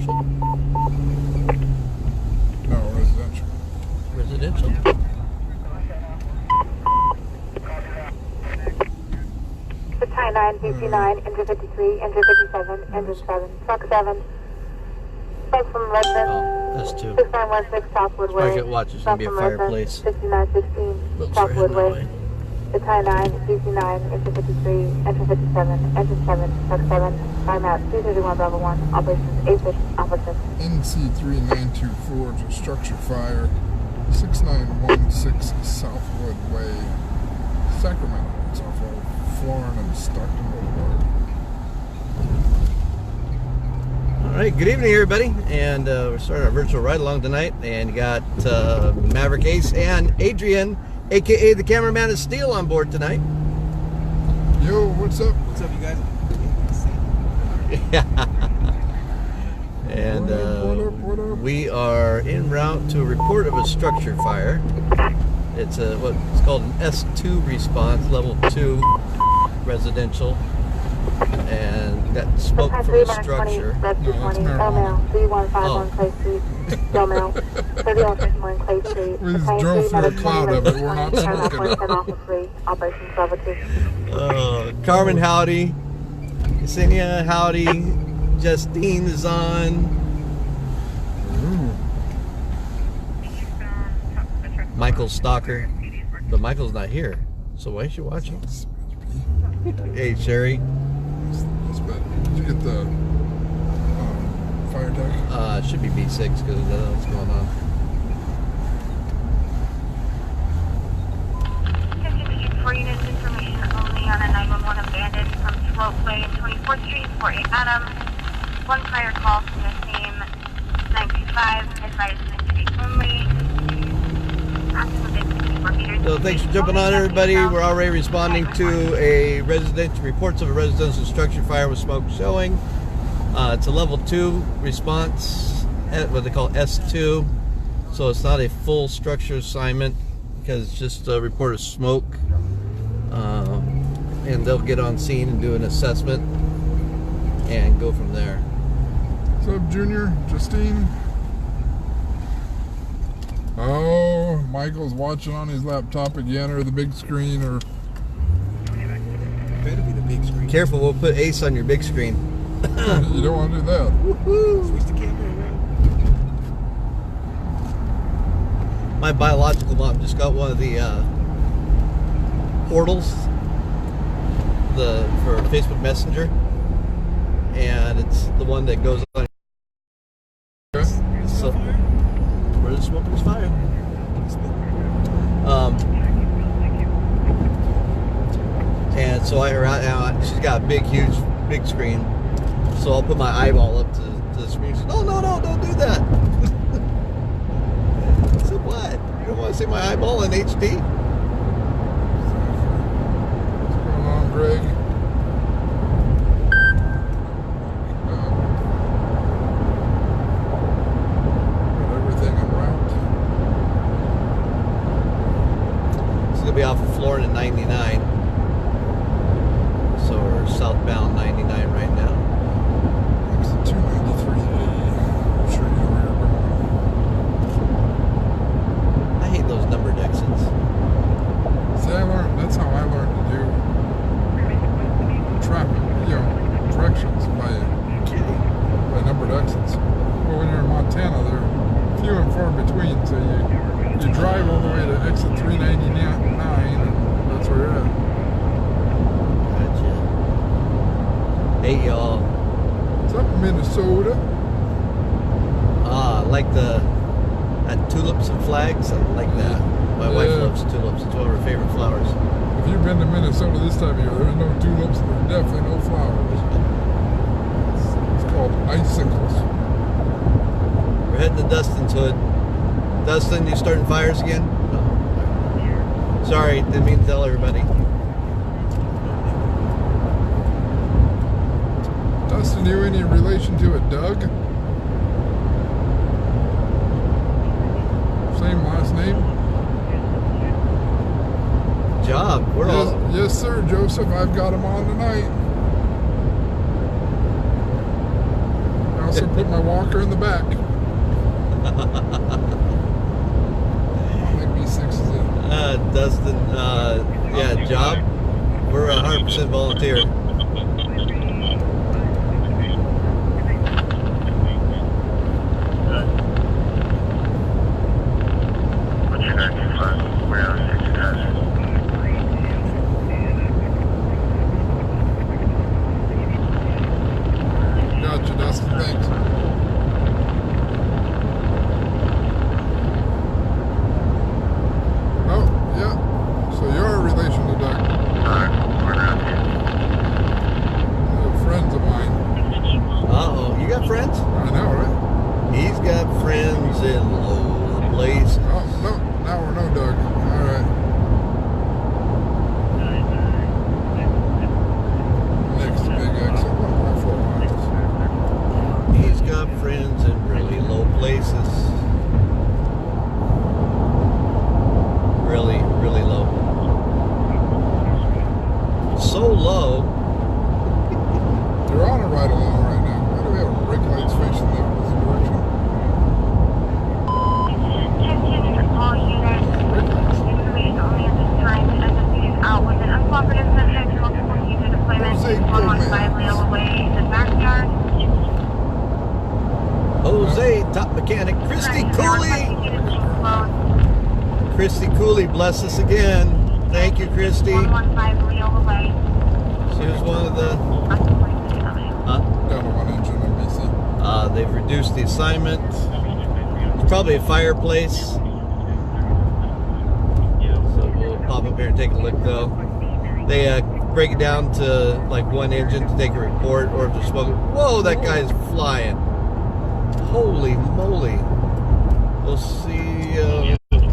commercial? No, residential. Residential? The tie 9, 59, enter 53, enter 57, enter 7, truck 7. Bus from Redmond. Oh, that's 2. 6916 Southwood Way. Target watch, there's going to be a fireplace. 6916 Oops, Southwood we're heading that Way. way. The tie 9, 59, enter 53, enter 57, enter 7, truck 7. Time out 231 Bravo 1. Operations 8 Officer. NC3924 to structure fire. 6916 Southwood Way, Sacramento. It's off of Florin and Stockton Boulevard. Alright, good evening everybody, and we're starting our virtual ride along tonight, and you got Maverick Ace and Adrian, aka the cameraman of Steel, on board tonight. Yo, what's up? What's up, you guys? And what up? we are en route to a report of a structure fire. It's what's called an S2 response, level 2 residential, and got smoke from a structure. Red 220, Mail, 3151 Clay Street, Mail, 3151 Clay Street. We just drove through a cloud of it. We're not smoking. Operations level 2. Carmen, howdy. Yesenia, howdy. Justine is on. Michael's stalker, but Michael's not here, so why is she watching? Hey, Sherry. Did you get the fire deck? It should be B6 because I don't know what's going on. For units information only on a 911 abandoned from Slopeway and 24th Street for a Adam. One prior call from the same 925, advised investigate only. So thanks for jumping on, everybody. We're already responding to a reports of a residential structure fire with smoke showing. It's a level 2 response, what they call S2. So it's not a full structure assignment because it's just a report of smoke. And they'll get on scene and do an assessment and go from there. What's up, Junior? Justine? Oh, Michael's watching on his laptop again, or the big screen, or... Better be the big screen. Careful, we'll put Ace on your big screen. You don't want to do that. Switch the camera around. My biological mom just got one of the portals for Facebook Messenger, and it's the one that goes on. So, where the smoke is fire. And so she's got a huge screen. So I'll put my eyeball up to the screen. She says, no, don't do that. I said, what? You don't want to see my eyeball in HD? What's going on, Greg? Got everything en route. It's going to be off of Florida 99. So we're southbound 99 right now. Exit 293A. I'm sure you know where you're going. I hate those numbered exits. See, that's how I learned to do traffic, directions by numbered exits. Well, when you're in Montana, they're few and far between, so you drive all the way to exit 399, and that's where you're at. Gotcha. Hey, y'all. What's up, Minnesota? Like tulips and flags. I like that. My wife loves tulips. It's one of her favorite flowers. If you've been to Minnesota this time of year, there's no tulips, and there's definitely no flowers. It's called icicles. We're heading to Dustin's hood. Dustin, you starting fires again? No. Sorry, didn't mean to tell everybody. Dustin, you any relation to a Doug? Same last name? Job. We're all. Yes, sir, Joseph. I've got him on tonight. also put my walker in the back. Only B6 is it. Dustin, yeah, job. We're 100% volunteer. Gotcha, Dustin. Thanks. Oh, yeah. So you're a relation to Doug. They're friends of mine. Uh-oh, you got friends? I know, right? He's got friends in low places. Oh, no. Now we're no Doug. All right. Next big exit, 1.4 miles. He's got friends in really low places. Really, really low. So low. You're on a ride along right now. Why do we have brake lights facing the opposite direction? Attention to all units. Information only at this time. SSC is out with an uncooperative subject. Multiple future deployments. Jose 115 Leo away in the backyard. Jose, top mechanic. Christy Cooley. Christy Cooley, bless us again. Thank you, Christy. 115 Leo away. She was one of the... Down to one engine in BC. They've reduced the assignment. It's probably a fireplace. So we'll pop up here and take a look, though. They break it down to like one engine to take a report, or if they're smoking. Whoa, that guy's flying! Holy moly! We'll see.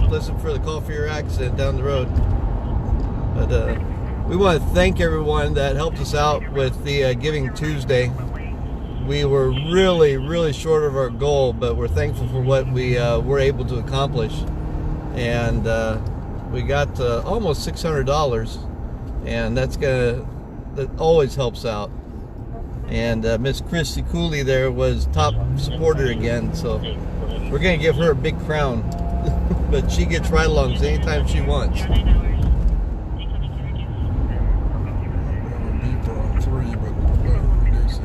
Listen for the call for your accident down the road. But we want to thank everyone that helped us out with the Giving Tuesday. We were really, really short of our goal, but we're thankful for what we were able to accomplish. And we got almost $600, and that always helps out. And Miss Christy Cooley there was top supporter again, so we're gonna give her a big crown. But she gets ride-alongs anytime she wants. Beeper on 3, but reduce it.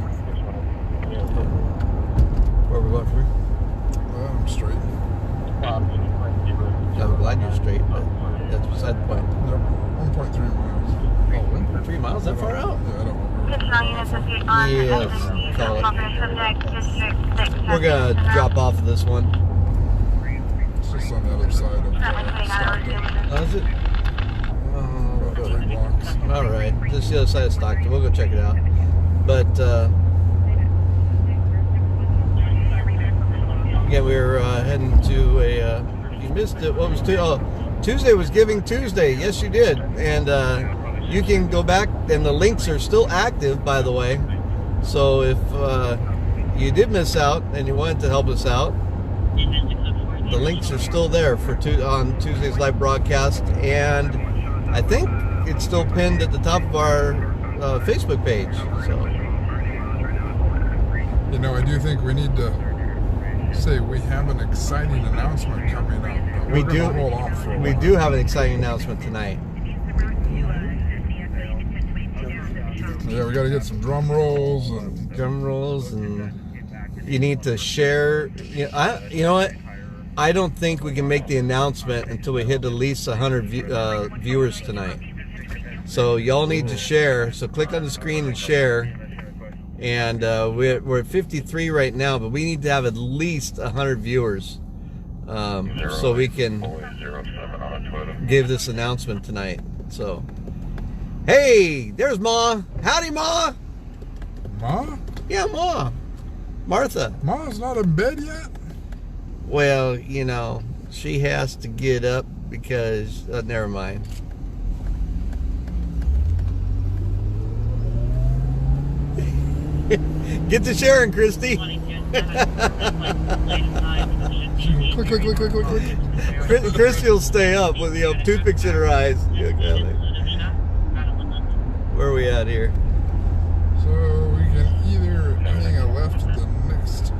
Where are we going through? I'm straight. I'm glad you're straight, but that's beside the point. Nope. 1.3 miles. Oh, 3 miles that far out? Yeah, I don't know. Additional units associated on Yes, SSC, call it. uncooperative subject, District 6. We're gonna drop off of this one. It's just on the other side of Stockton. Is it? About 3 blocks. All right, just the other side of Stockton. We'll go check it out. But again, we were heading to a. You missed it. What was Tuesday was Giving Tuesday. Yes, you did. And you can go back, and the links are still active, by the way. So if you did miss out and you wanted to help us out, the links are still there for on Tuesday's live broadcast, and I think it's still pinned at the top of our Facebook page. So, You know, I do think we need to say we have an exciting announcement coming up. But we we're do. gonna hold off for a We while. do have an exciting announcement tonight. Yeah, we got to get some drum rolls and Drum rolls, and you need to share. You know what? I don't think we can make the announcement until we hit at least 100 viewers tonight. So y'all need to share. So click on the screen and share. And we're at 53 right now, but we need to have at least 100 viewers so we can give this announcement tonight. So, hey, there's Ma. Howdy, Ma. Ma? Yeah, Ma. Martha. Ma's not in bed yet? Well, you know, she has to get up because, never mind. Get to sharing, Christy. Click, click, click, click, click, click. Christy will stay up with toothpicks in her eyes. Where are we at here? So we can either hang a left at the next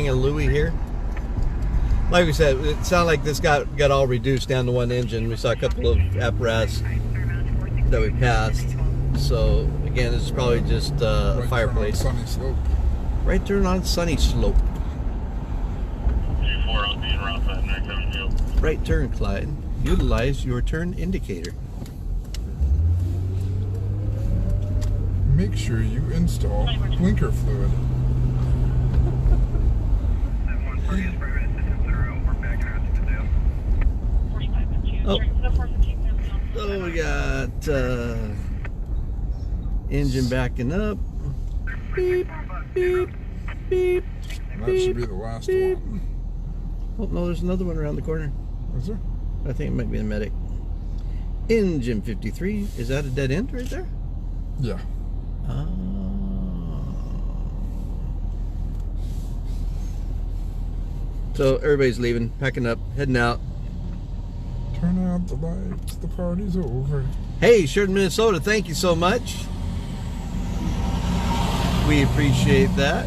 hanging Louis here. Like we said, it sounded like this got all reduced down to one engine. We saw a couple of apparatus that we passed. So again, this is probably just a Right fireplace. turn on Sunny Slope. Right turn on Sunny Slope. G4 on being route 5, 970. Right turn, Clyde. Utilize your turn indicator. Make sure you install blinker fluid. Oh, so we got engine backing up. Beep, beep, beep. That should be the last one. Oh no, there's another one around the corner. Is there? I think it might be the medic. Engine 53. Is that a dead end right there? Yeah. Oh. So everybody's leaving, packing up, heading out. Turn out the lights. The party's over. Hey, Sheridan, Minnesota, thank you so much. We appreciate that.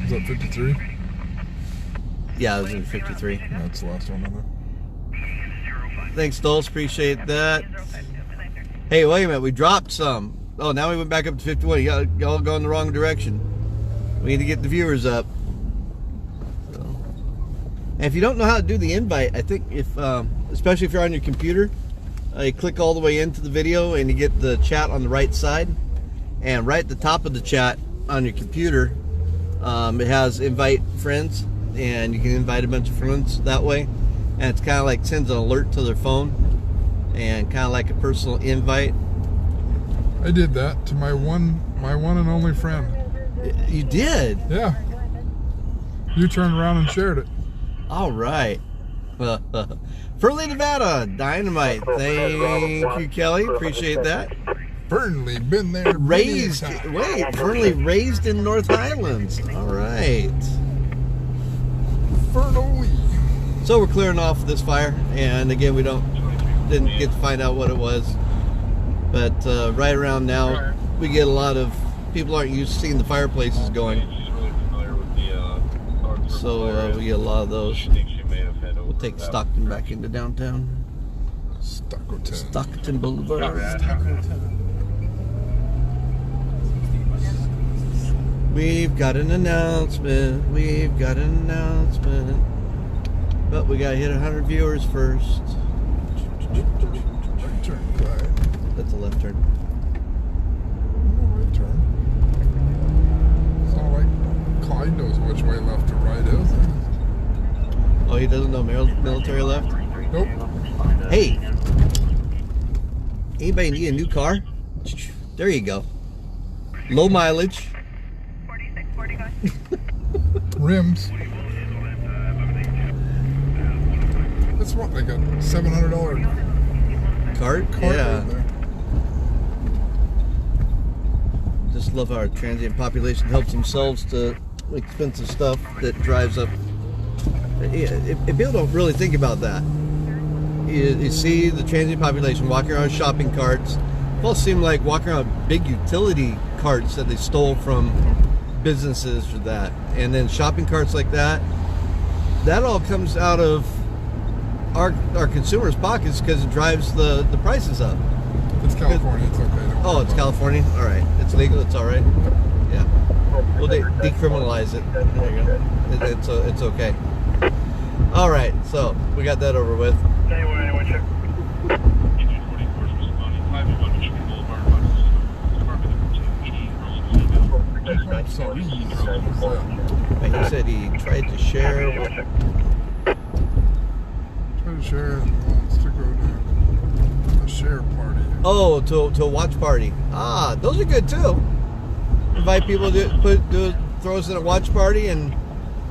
Is that 53? Yeah, it was in 53. That's the last one on there. Thanks, Dulce. Appreciate that. Hey, wait a minute. We dropped some. Oh, now we went back up to 51. Y'all going the wrong direction. We need to get the viewers up. So. And if you don't know how to do the invite, I think if, especially if you're on your computer, you click all the way into the video and you get the chat on the right side. And right at the top of the chat on your computer, it has invite friends, and you can invite a bunch of friends that way. And it's kind of like sends an alert to their phone, and kind of like a personal invite. I did that to my one and only friend. You did? Yeah. You turned around and shared it. All right. Fernley, Nevada, dynamite. Thank you, Kelly. Appreciate that. Fernley, been there. Raised, many times. wait, Fernley raised in North Highlands. All right. Fernley. So we're clearing off this fire, and again, we didn't get to find out what it was, but right around now, we get a lot of people aren't used to seeing the fireplaces going, so we get a lot of those. We'll take Stockton back into downtown. Stockton Boulevard. We've got an announcement. We've got an announcement. But we gotta hit 100 viewers first. Right turn, Clyde. That's a left turn. No, right turn. It's not like Clyde knows which way left or right is. Oh, he doesn't know military left? Nope. Hey! Anybody need a new car? There you go. Low mileage. Rims. That's what, like a $700 Cart? cart Yeah. right there. Just love how our transient population helps themselves to expensive stuff that drives up. If people don't really think about that, you see the transient population walking around shopping carts. Both seem like walking around big utility carts that they stole from businesses for that, and then shopping carts like that. That all comes out of our consumers' pockets because it drives the prices up. It's California, it's okay. Don't Oh, worry it's about California? All right. It's legal. It's all right. Yeah. We'll decriminalize it. There you go. It's okay. All right. So we got that over with. it. Sorry. And he said he tried to share. Try to share it. He wants to go to a share party. Oh, to a watch party. Ah, those are good too. Invite people to throw us in a watch party and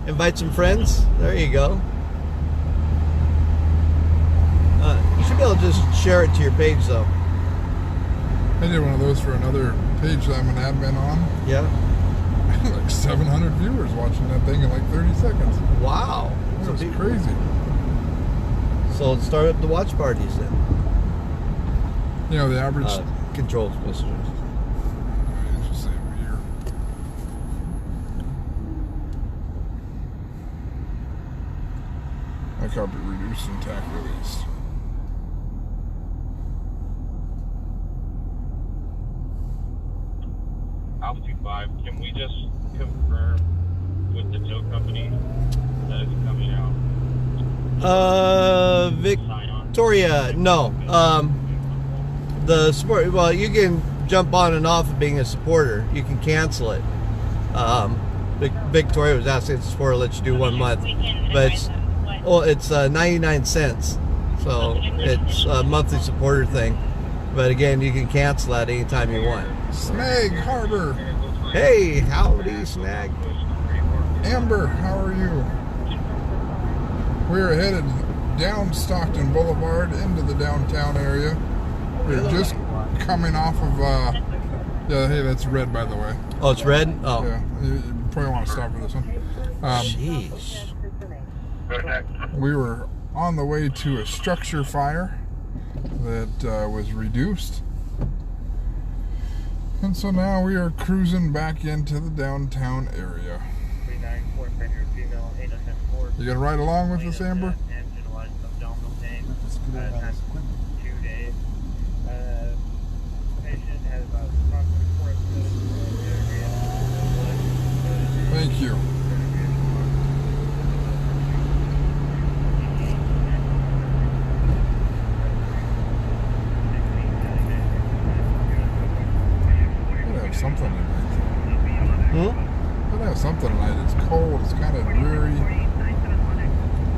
invite some friends. There you go. You should be able to just share it to your page though. I did one of those for another page that I'm an admin on. Yeah. Like 700 viewers watching that thing in like 30 seconds. Wow. That was crazy. So let's start up the watch parties then. You know, the average... Controls, messages. Just say here. copy reduced and tack released. Altitude 5, can we just confirm with the tow company that it's coming out? Victoria, no. The support, well, you can jump on and off of being a supporter. You can cancel it. Victoria was asking the supporter let you do 1 month, but it's 99 cents. So it's a monthly supporter thing. But again, you can cancel that anytime you want. Snag Harbor. Hey, howdy, Snag. Amber, how are you? We're headed down Stockton Boulevard into the downtown area. We're just coming off of, yeah, hey, that's red, by the way. Oh, it's red? Oh. Yeah, you probably want to stop for this one. Jeez. We were on the way to a structure fire that was reduced. And so now we are cruising back into the downtown area. You gonna ride along with us, Amber? Thank you. Gotta have something tonight. Gotta have something tonight. It's cold. It's kind of dreary.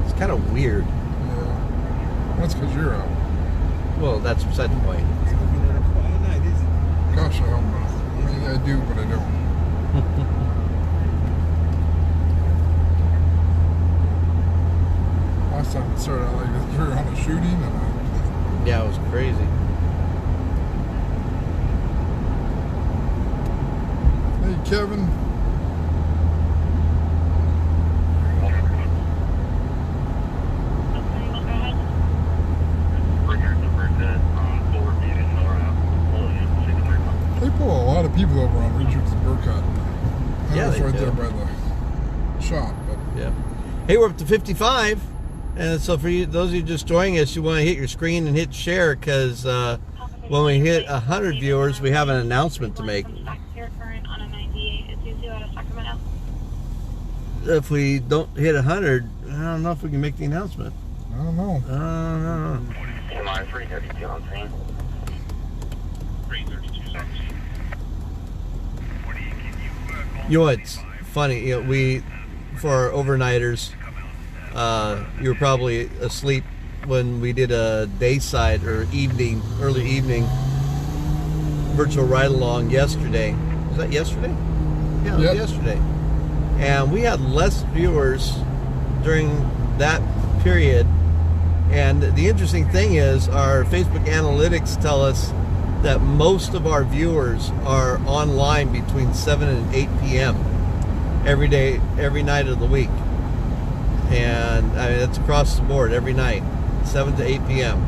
It's kind of weird. Yeah. That's because you're out. Well, that's beside the point. It's gonna be another quiet night, isn't it? Gosh, I hope not. I mean, I do, but I don't. Last time it started out like this, we were on a shooting, and Yeah, it was crazy. hey, Kevin. They pull a lot of people over on Richards and Burkott. I Yeah, know it's they right do. there by the shop, but Yeah. Hey, we're up to 55. And so for you, those of you just joining us, you want to hit your screen and hit share because when we hit 100 viewers, we have an announcement to make. If we don't hit 100, I don't know if we can make the announcement. I don't know. No. Am I 332 on scene? 332 on scene. You know what's funny? You know, we, for our overnighters, you were probably asleep when we did a dayside or early evening virtual ride along yesterday. Was that yesterday? Yeah, it was Yep. yesterday. And we had less viewers during that period. And the interesting thing is our Facebook analytics tell us that most of our viewers are online between 7 and 8 p.m. every day, every night of the week. And I mean, that's across the board every night, 7 to 8 p.m.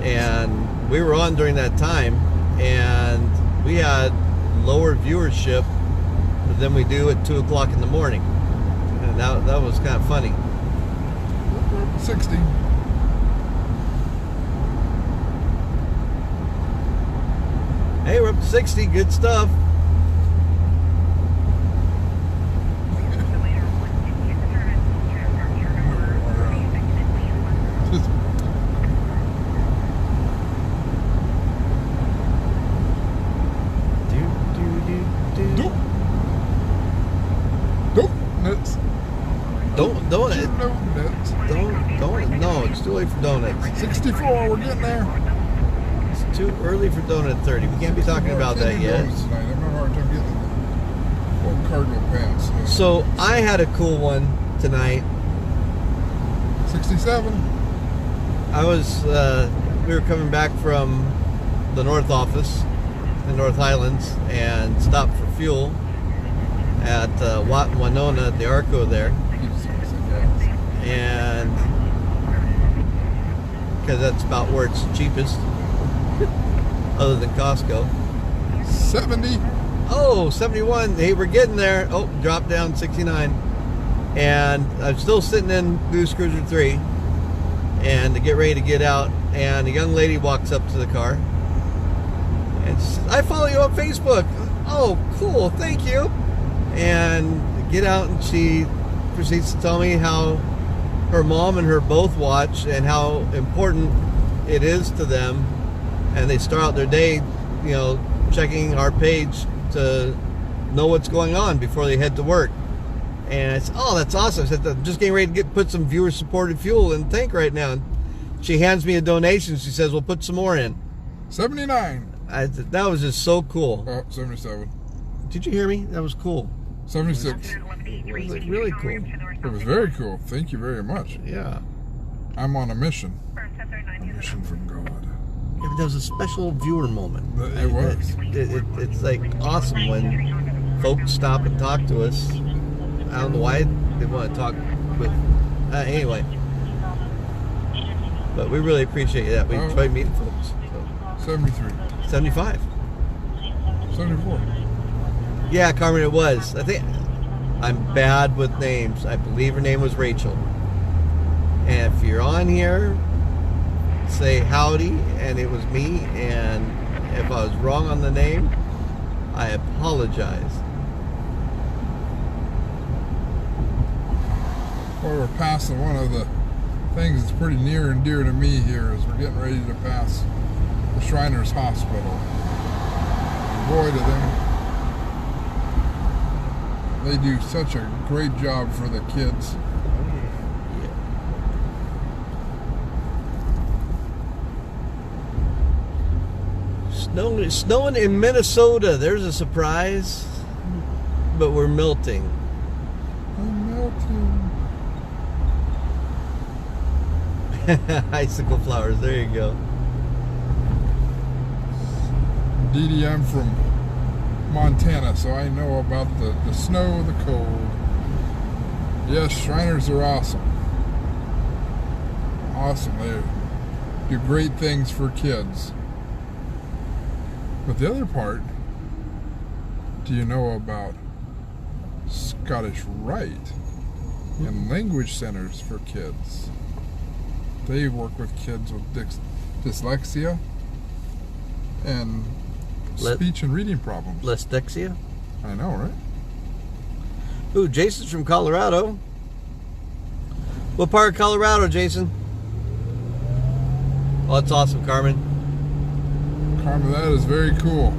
And we were on during that time, and we had lower viewership than we do at 2 o'clock in the morning. And that was kind of funny. 60. Hey, we're up to 60. Good stuff. Donuts. Don't. No, it's too late for donuts. 64, we're getting there. It's too early for donut 30. We can't be talking about that yet. Tonight. I'm having a hard time getting the old cargo pants. So I had a cool one tonight. 67. I was, we were coming back from the North office in North Highlands and stopped for fuel at Winona at the Arco there. And because that's about where it's cheapest other than Costco. 70. Oh, 71. Hey, we're getting there. Oh, drop down 69. And I'm still sitting in News Cruiser 3 and to get ready to get out, and a young lady walks up to the car and she says, I follow you on Facebook. Oh, cool, thank you. And get out, and she proceeds to tell me how her mom and her both watch and how important it is to them, and they start out their day, you know, checking our page to know what's going on before they head to work. And I said, oh, that's awesome. I said, I'm just getting ready to put some viewer supported fuel in the tank right now. And she hands me a donation. She says, we'll put some more in. 79. That was just so cool. Oh, 77. Did you hear me? That was cool. 76. It was like really cool. It was very cool. Thank you very much. Yeah. I'm on a mission. A mission from God. Yeah, but that was a special viewer moment. It was. It's like awesome when folks stop and talk to us. I don't know why they want to talk with. Anyway. But we really appreciate that. We enjoy meeting folks. So. 73. 75. 74. Yeah, Carmen, it was. I think I'm bad with names. I believe her name was Rachel. And if you're on here, say howdy, and it was me. And if I was wrong on the name, I apologize. Well, we're passing one of the things that's pretty near and dear to me here as we're getting ready to pass the Shriners Hospital. Boy, do they do such a great job for the kids. Snowing in Minnesota. There's a surprise, but we're melting. I'm melting. Icicle flowers. There you go. I'm from Montana, so I know about the snow, the cold. Yes, Shriners are awesome. Awesome. They do great things for kids. But the other part, do you know about Scottish Rite and language centers for kids? They work with kids with dyslexia and speech and reading problems. Dyslexia? I know, right? Ooh, Jason's from Colorado. What part of Colorado, Jason? Oh, that's awesome, Carmen. Carmen, that is very cool.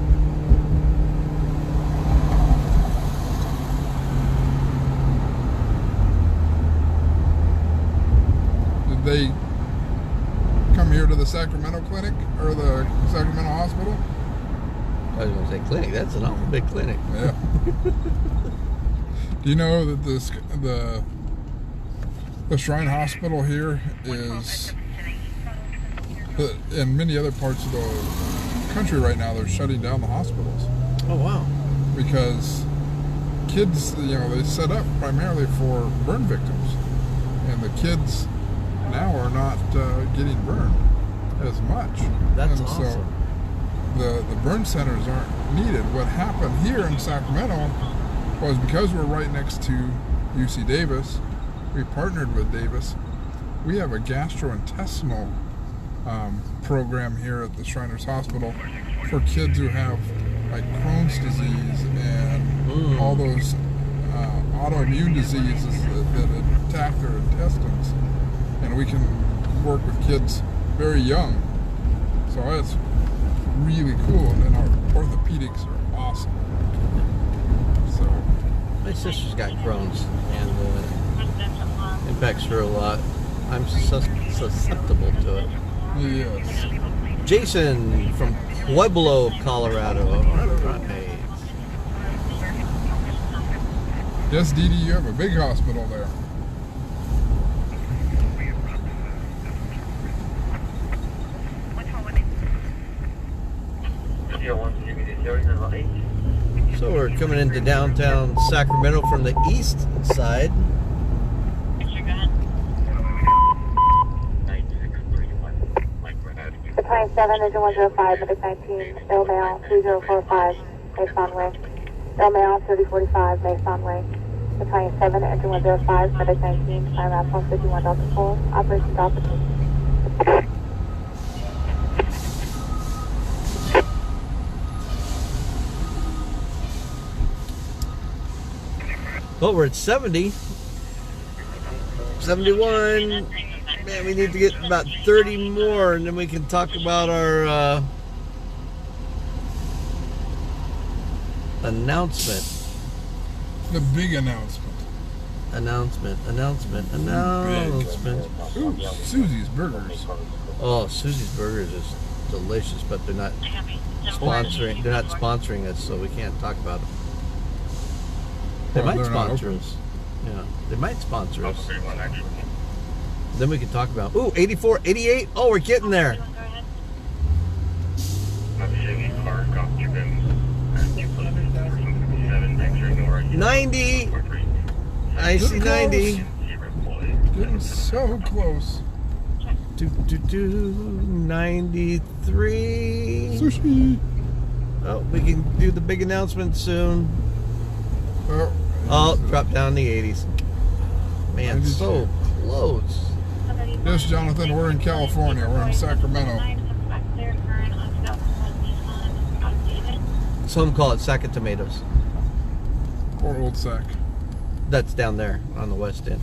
Did they come here to the Sacramento clinic or the Sacramento hospital? I was going to say clinic. That's an awful big clinic. Yeah. Do you know that the Shrine Hospital here is, in many other parts of the country right now, they're shutting down the hospitals. Oh, wow. Because kids, you know, they set up primarily for burn victims. And the kids now are not getting burned as much. That's and awesome. So the burn centers aren't needed. What happened here in Sacramento was because we're right next to UC Davis, we partnered with Davis. We have a gastrointestinal program here at the Shriners Hospital for kids who have like Crohn's disease and all those autoimmune diseases that attack their intestines. And we can work with kids very young. So it's really cool. And then our orthopedics are awesome. So My sister's got Crohn's, and it impacts her a lot. I'm susceptible to it. yes. Jason from Pueblo, Colorado. All right. Yes, Dee Dee, you have a big hospital there. So we're coming into downtown Sacramento from the east side. 27, engine 105, medic 19, Ill Mail 3045, Mason Way. Ill Mail 3045, Mason Way. The 27, engine 105, medic 19, climb out 151 Delta 4, operation Delta 2. Well, we're at 70. 71. Man, we need to get about 30 more, and then we can talk about our announcement. The big announcement. Announcement. Ooh, Susie's Burgers. Oh, Susie's Burgers is delicious, but they're not sponsoring. They're not sponsoring us, so we can't talk about them. They Well, might they're not sponsor open. us. Yeah, they might sponsor us. Then we can talk about. Ooh, 84, 88. Oh, we're getting there. 90. I see 90. Getting so close. 93. Sushi. Oh, we can do the big announcement soon. Oh, drop down the 80s. Man, 92. so close. Yes, Jonathan, we're in California. We're in Sacramento. Some call it sack of tomatoes. Or Old Sac. That's down there on the west end.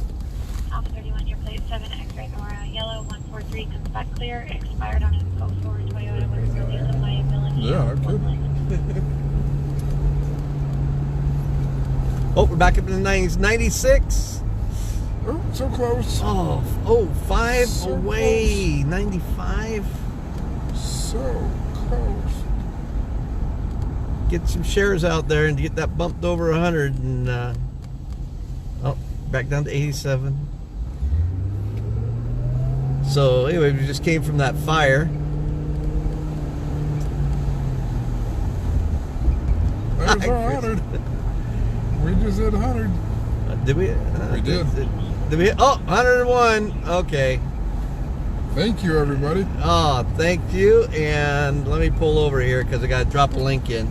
Alpha 31, your plate 7, X-ray Nora, yellow 143, comes back clear, expired on a 04 Toyota with release of liability. Yeah, no kidding. Oh, we're back up in the 90s. 96. Oh, so close. Oh, 5 So away. 95. So close. Get some shares out there and get that bumped over 100. And oh, back down to 87. So anyway, we just came from that fire. There's our 100. We just hit 100. Did we? We did. Did we? Oh, 101. Okay. Thank you, everybody. Oh, thank you. And let me pull over here because I got to drop a link in.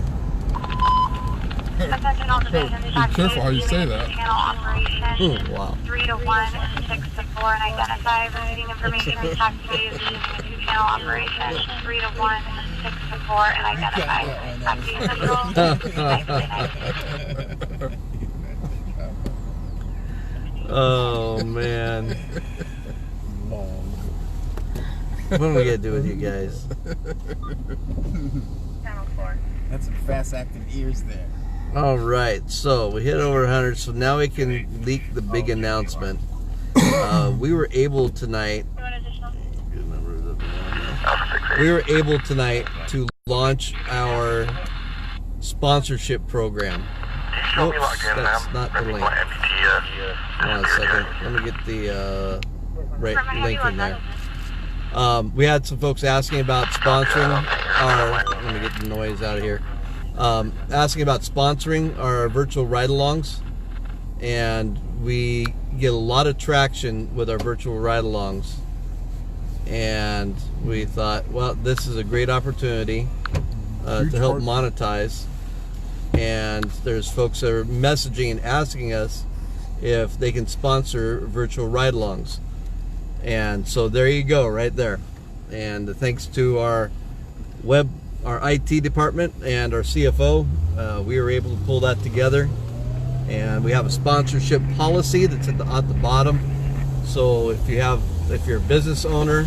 Attention all divisions, Be careful how you say that. channel operation Wow. 3 to 1, 6 to 4, and identify receiving information and taxi is using a 2-channel operation 3 to 1, 6 to 4, and identify taxi central. Oh, man. What am we going to do with you guys? Channel 4. That's some fast acting ears there. All right, so we hit over 100, so now we can leak the big announcement. We were able tonight. You want additional? We were able tonight to launch our sponsorship program. Oops, that's not the link. Hold on a second. Let me get the right link in there. We had some folks asking about sponsoring our. Let me get the noise out of here. Asking about sponsoring our virtual ride-alongs, and we get a lot of traction with our virtual ride-alongs, and we thought, well, this is a great opportunity to help monetize. And there's folks that are messaging and asking us if they can sponsor virtual ride-alongs, and so there you go, right there. And thanks to our IT department and our CFO, we were able to pull that together, and we have a sponsorship policy that's at the bottom. So if you're a business owner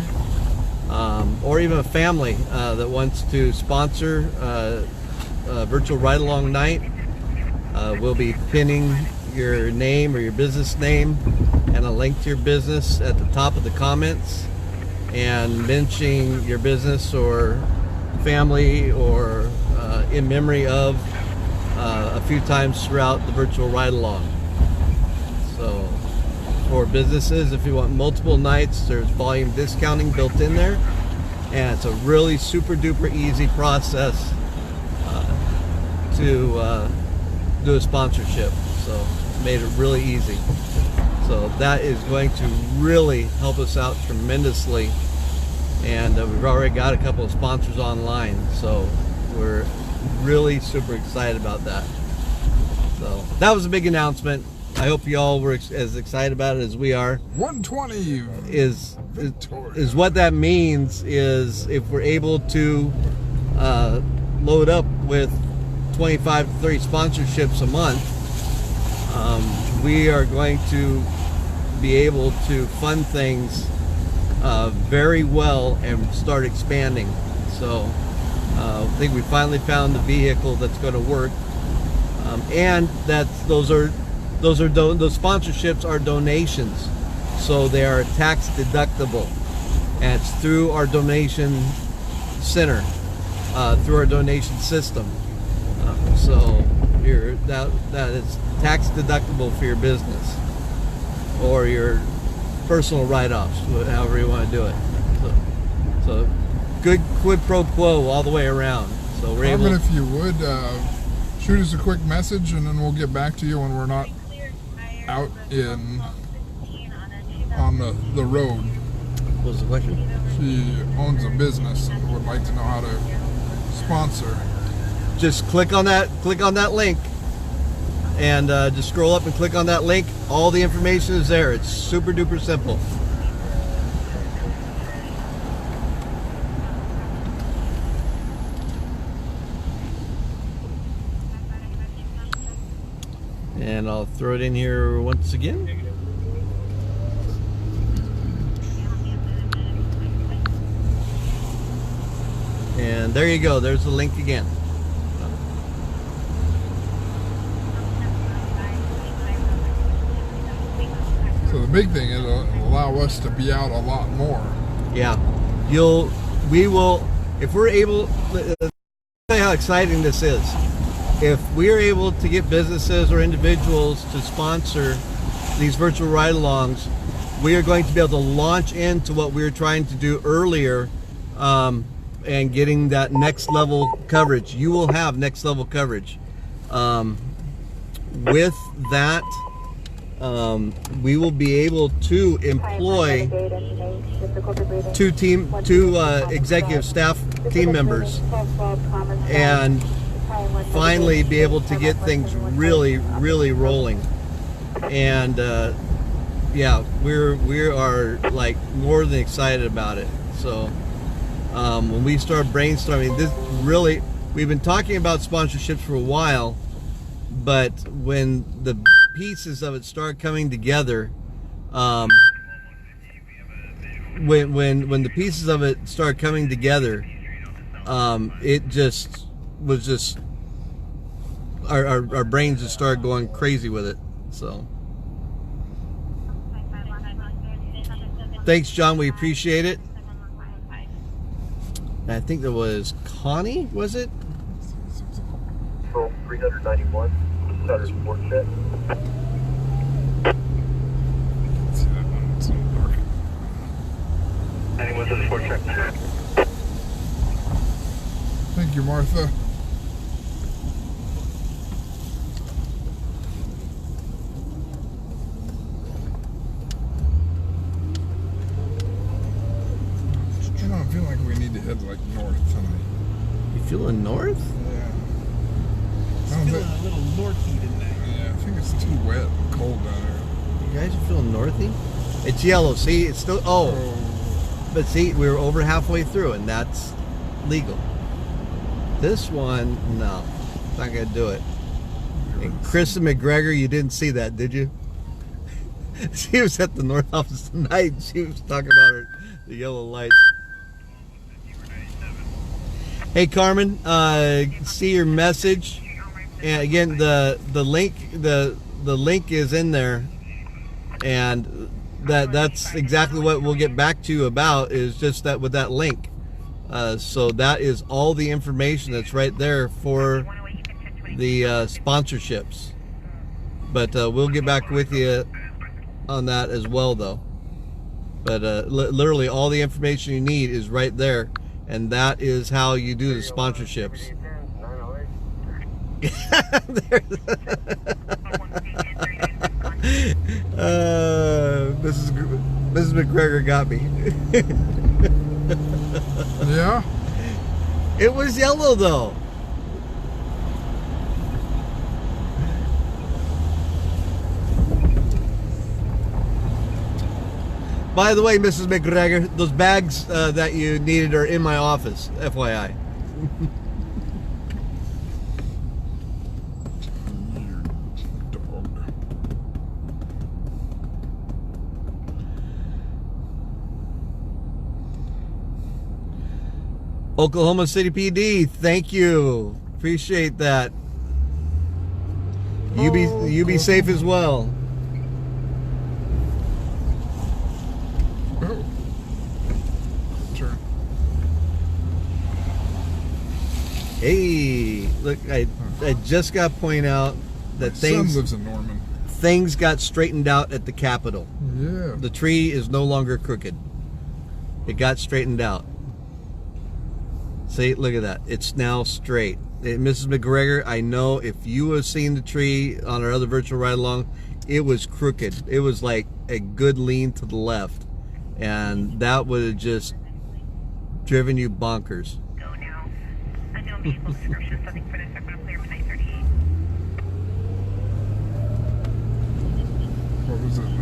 or even a family that wants to sponsor a virtual ride-along night, we'll be pinning your name or your business name and a link to your business at the top of the comments, and mentioning your business or family or in memory of a few times throughout the virtual ride-along. So for businesses, if you want multiple nights, there's volume discounting built in there, and it's a really super duper easy process to do a sponsorship. So made it really easy. So that is going to really help us out tremendously. And we've already got a couple of sponsors online, so we're really super excited about that. So that was a big announcement, I hope y'all were as excited about it as we are. 120 Is Victoria. what that means is if we're able to load up with 25 to 30 sponsorships a month, we are going to be able to fund things very well and start expanding. So I think we finally found the vehicle that's going to work, and those sponsorships are donations, so they are tax deductible, and it's through our donation center, through our donation system. So that is tax deductible for your business or your personal write-offs, however you want to do it. So good quid pro quo all the way around. So we're able. If you would shoot us a quick message, and then we'll get back to you when we're not out on the road. What was the question? She owns a business and would like to know how to sponsor. Just click on that link, and just scroll up and click on that link. All the information is there. It's super duper simple. And I'll throw it in here once again. And there you go. There's the link again. So the big thing is it'll allow us to be out a lot more. Yeah, we will, if we're able, let me tell you how exciting this is. If we're able to get businesses or individuals to sponsor these virtual ride-alongs, we are going to be able to launch into what we were trying to do earlier, and getting that next level coverage. You will have next level coverage. With that, we will be able to employ two executive staff team members, and finally be able to get things really rolling. And yeah, we are like more than excited about it. So when we start brainstorming this, really, we've been talking about sponsorships for a while, but when the pieces of it start coming together, when the pieces of it start coming together, it just was just our brains just started going crazy with it. So thanks, John, we appreciate it. I think there was Connie, was it? 391, Sutter Sports Net. Anyone to the sport check? Thank you, Martha. I feel like we need to head like north tonight. You feeling north? Yeah. It's feeling a little northy tonight. Yeah, I think it's too wet and cold down there. You guys are feeling northy? It's yellow. See, it's still. Oh, but see, we were over halfway through, and that's legal. This one, no, not gonna do it. And Kristen McGregor, you didn't see that, did you? She was at the North office tonight. And she was talking about the yellow lights. Hey Carmen, see your message, and again the link is in there, and that's exactly what we'll get back to you about, is just that with that link. So that is all the information that's right there for the sponsorships. But we'll get back with you on that as well, though. But literally all the information you need is right there, and that is how you do the sponsorships. Mrs. McGregor got me. Yeah? It was yellow though. By the way, Mrs. McGregor, those bags that you needed are in my office, FYI. Dog. Oklahoma City PD, thank you. Appreciate that. You be safe as well. Oh. Turn. Hey, look, I just got to point out that Son lives in Norman. things got straightened out at the Capitol. Yeah. The tree is no longer crooked. It got straightened out. See, look at that. It's now straight. Mrs. McGregor, I know if you have seen the tree on our other virtual ride along, it was crooked. It was like a good lean to the left. And that would have just driven you bonkers. Go now. Unknown vehicle description, something for the Sacramento clear midnight 38. What was that link?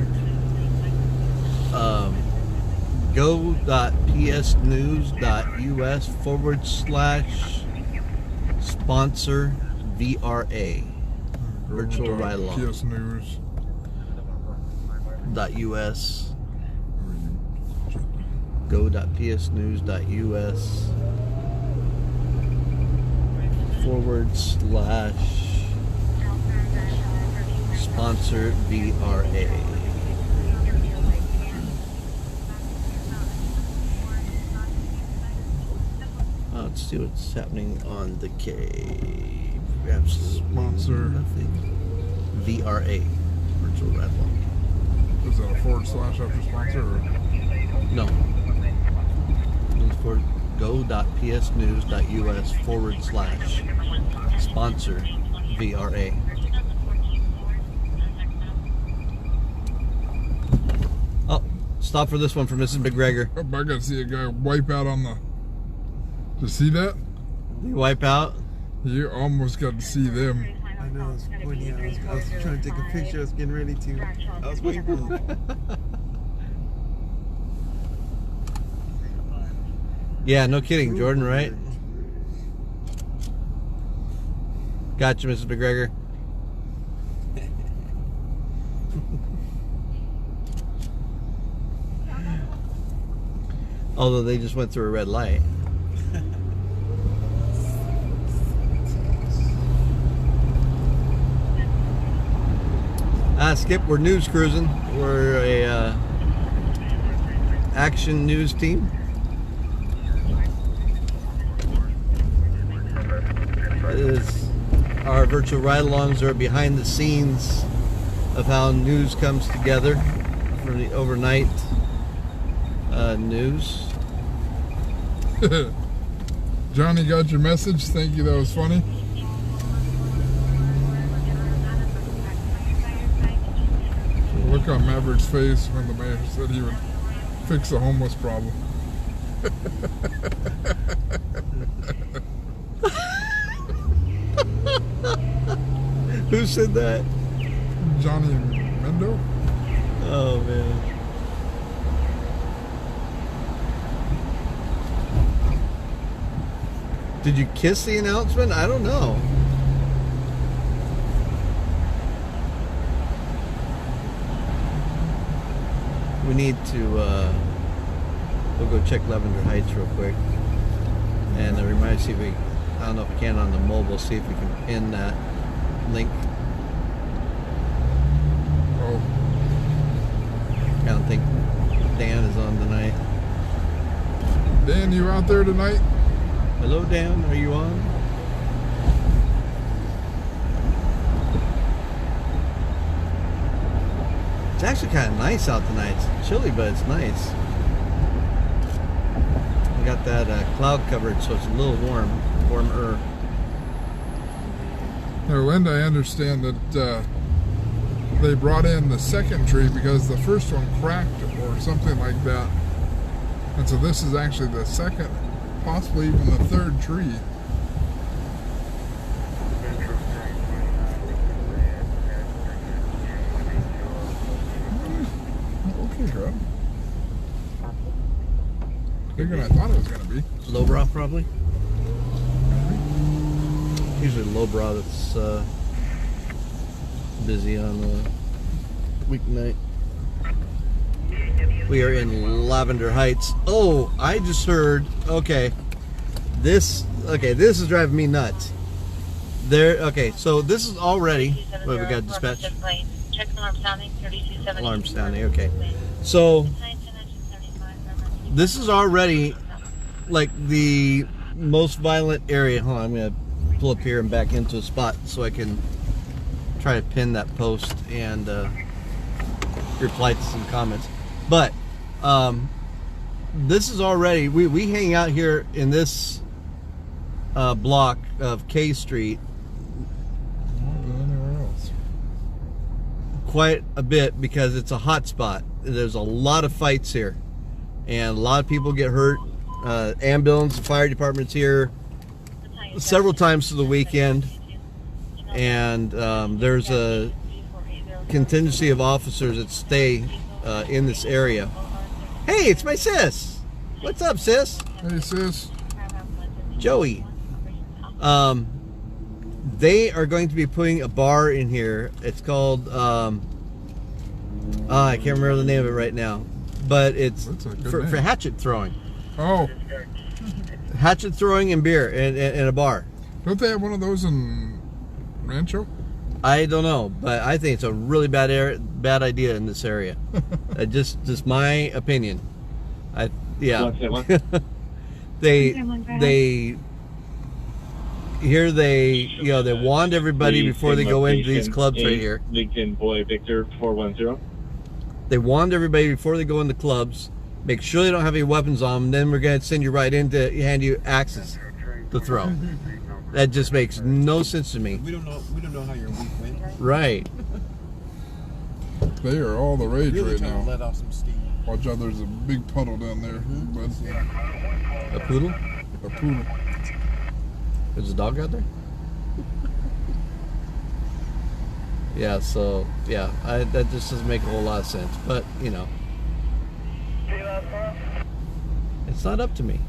go.psnews.us/sponsor VRA. Virtual ride along. PSnews.us. Go.psnews.us/sponsor VRA. Let's see what's happening on the K. Absolutely Sponsor. nothing. VRA. Virtual ride along. Is that a / after sponsor? Or? No. Look for go.psnews.us/sponsor VRA. Oh, stop for this one for Mrs. McGregor. Oh, I gotta see a guy wipe out on the. Did you see that? You wipe out. You almost got to see them. I know, I was pointing out. I was trying to take a picture. I was getting ready to. I was waiting for them. Yeah, no kidding, Jordan, right? Gotcha, Mrs. McGregor. Although they just went through a red light. Skip, we're news cruising. We're a action news team. Our virtual ride-alongs are behind the scenes of how news comes together for the overnight news. Johnny got your message. Thank you. That was funny. Look on Maverick's face when the mayor said he would fix the homeless problem. Who said that? Johnny Mendo? Oh, man. Did you kiss the announcement? I don't know. We need to, we'll go check Lavender Heights real quick. And remind us, see if we, I don't know if we can on the mobile, see if we can pin that link. Oh, I don't think Dan is on tonight. Dan, you out there tonight? Hello, Dan, are you on? It's actually kind of nice out tonight. It's chilly, but it's nice. We got that cloud covered, so it's a little warmer. Now, Linda, I understand that they brought in the second tree because the first one cracked or something like that. And so this is actually the second, possibly even the third tree. Okay, girl. Bigger than I thought it was going to be. Low brow, probably. Usually low brow that's busy on a weeknight. We are in Lavender Heights. Oh, I just heard. Okay, this is driving me nuts. Okay, so this is already. Wait, we got dispatch. Check alarm sounding, 3270. Alarm sounding. Okay, so this is already like the most violent area. Hold on, I'm gonna pull up here and back into a spot so I can try to pin that post and reply to some comments. But this is already, we hang out here in this block of K Street More than anywhere else. quite a bit because it's a hot spot. There's a lot of fights here and a lot of people get hurt. Ambulance, fire department's here several times through the weekend, and there's a contingency of officers that stay in this area. Hey, it's my sis. What's up, sis? Hey, sis. Joey. They are going to be putting a bar in here. It's called I can't remember the name of it right now, but it's That's a good for name. hatchet throwing. Oh, Hatchet throwing and beer in a bar. don't they have one of those in Rancho? I don't know, but I think it's a really bad idea in this area. Just my opinion. Yeah. they wand everybody before they go into these clubs right here. Lincoln Boy Victor 410. They wand everybody before they go into clubs. Make sure they don't have any weapons on them. Then we're going to send you right in to hand you axes to throw. That just makes no sense to me. We don't know how your week went. Right. They are all the rage Really right trying to now. let off some steam. Watch out, there's a big puddle down there. A poodle? A poodle. There's a dog out there? Yeah, so, yeah, that just doesn't make a whole lot of sense. But, you know, it's not up to me.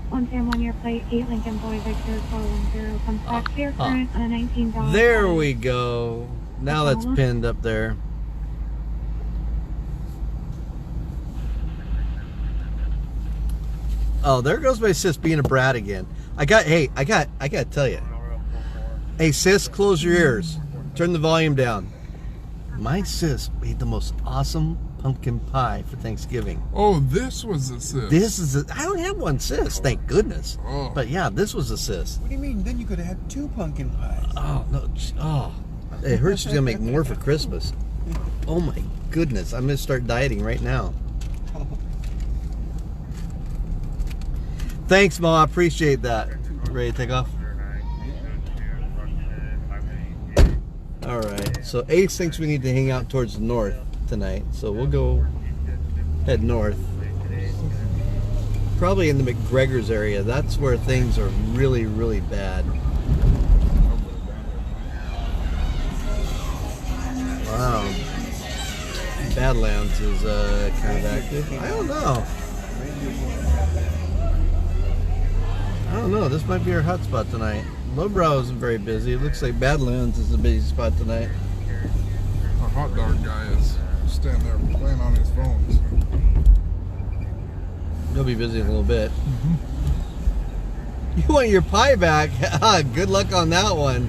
1 your plate, 8 Lincoln Boy Victor 410. Comes back to your current on a $19. There we go. Now that's pinned up there. Oh, there goes my sis being a brat again. I got to tell you. Hey, sis, close your ears. Turn the volume down. My sis made the most awesome pumpkin pie for Thanksgiving. Oh, this was a sis. This is I don't have one sis, thank goodness. Oh. But yeah, this was a sis. What do you mean? Then you could have had 2 pumpkin pies. Oh no! Oh, I heard she's gonna make more for Christmas. Oh my goodness! I'm gonna start dieting right now. Thanks, Ma. I appreciate that. Ready to take off? All right. So Ace thinks we need to hang out towards the north tonight, so we'll go head north. Probably in the McGregor's area. That's where things are really, really bad. Wow. Badlands is kind of active. I don't know. This might be our hot spot tonight. Lowbrow isn't very busy. It looks like Badlands is the busy spot tonight. A hot dog guy is standing there playing on his phones. He'll be busy in a little bit. You want your pie back? Good luck on that one.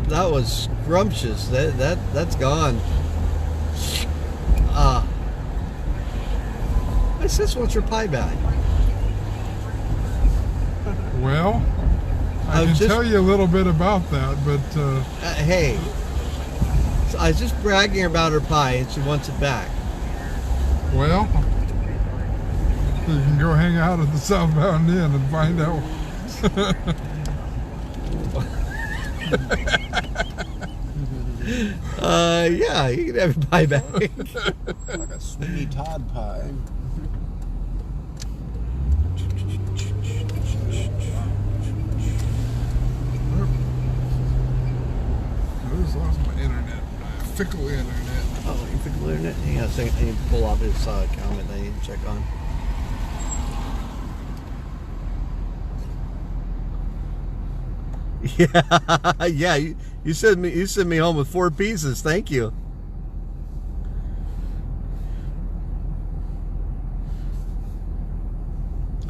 That was scrumptious. That's gone. My sis wants her pie back. Well, I can tell you a little bit about that, but Hey, so I was just bragging about her pie, and she wants it back. well, you can go hang out at the Southbound Inn and find out. Yeah, you can have your pie back. Like a Sweeney Todd pie. I just lost my internet. Fickle internet. Oh, you fickle internet. minute. Hang on a second. I need to pull off his comment I need to check on. Yeah, yeah. You sent me home with 4 pieces. Thank you.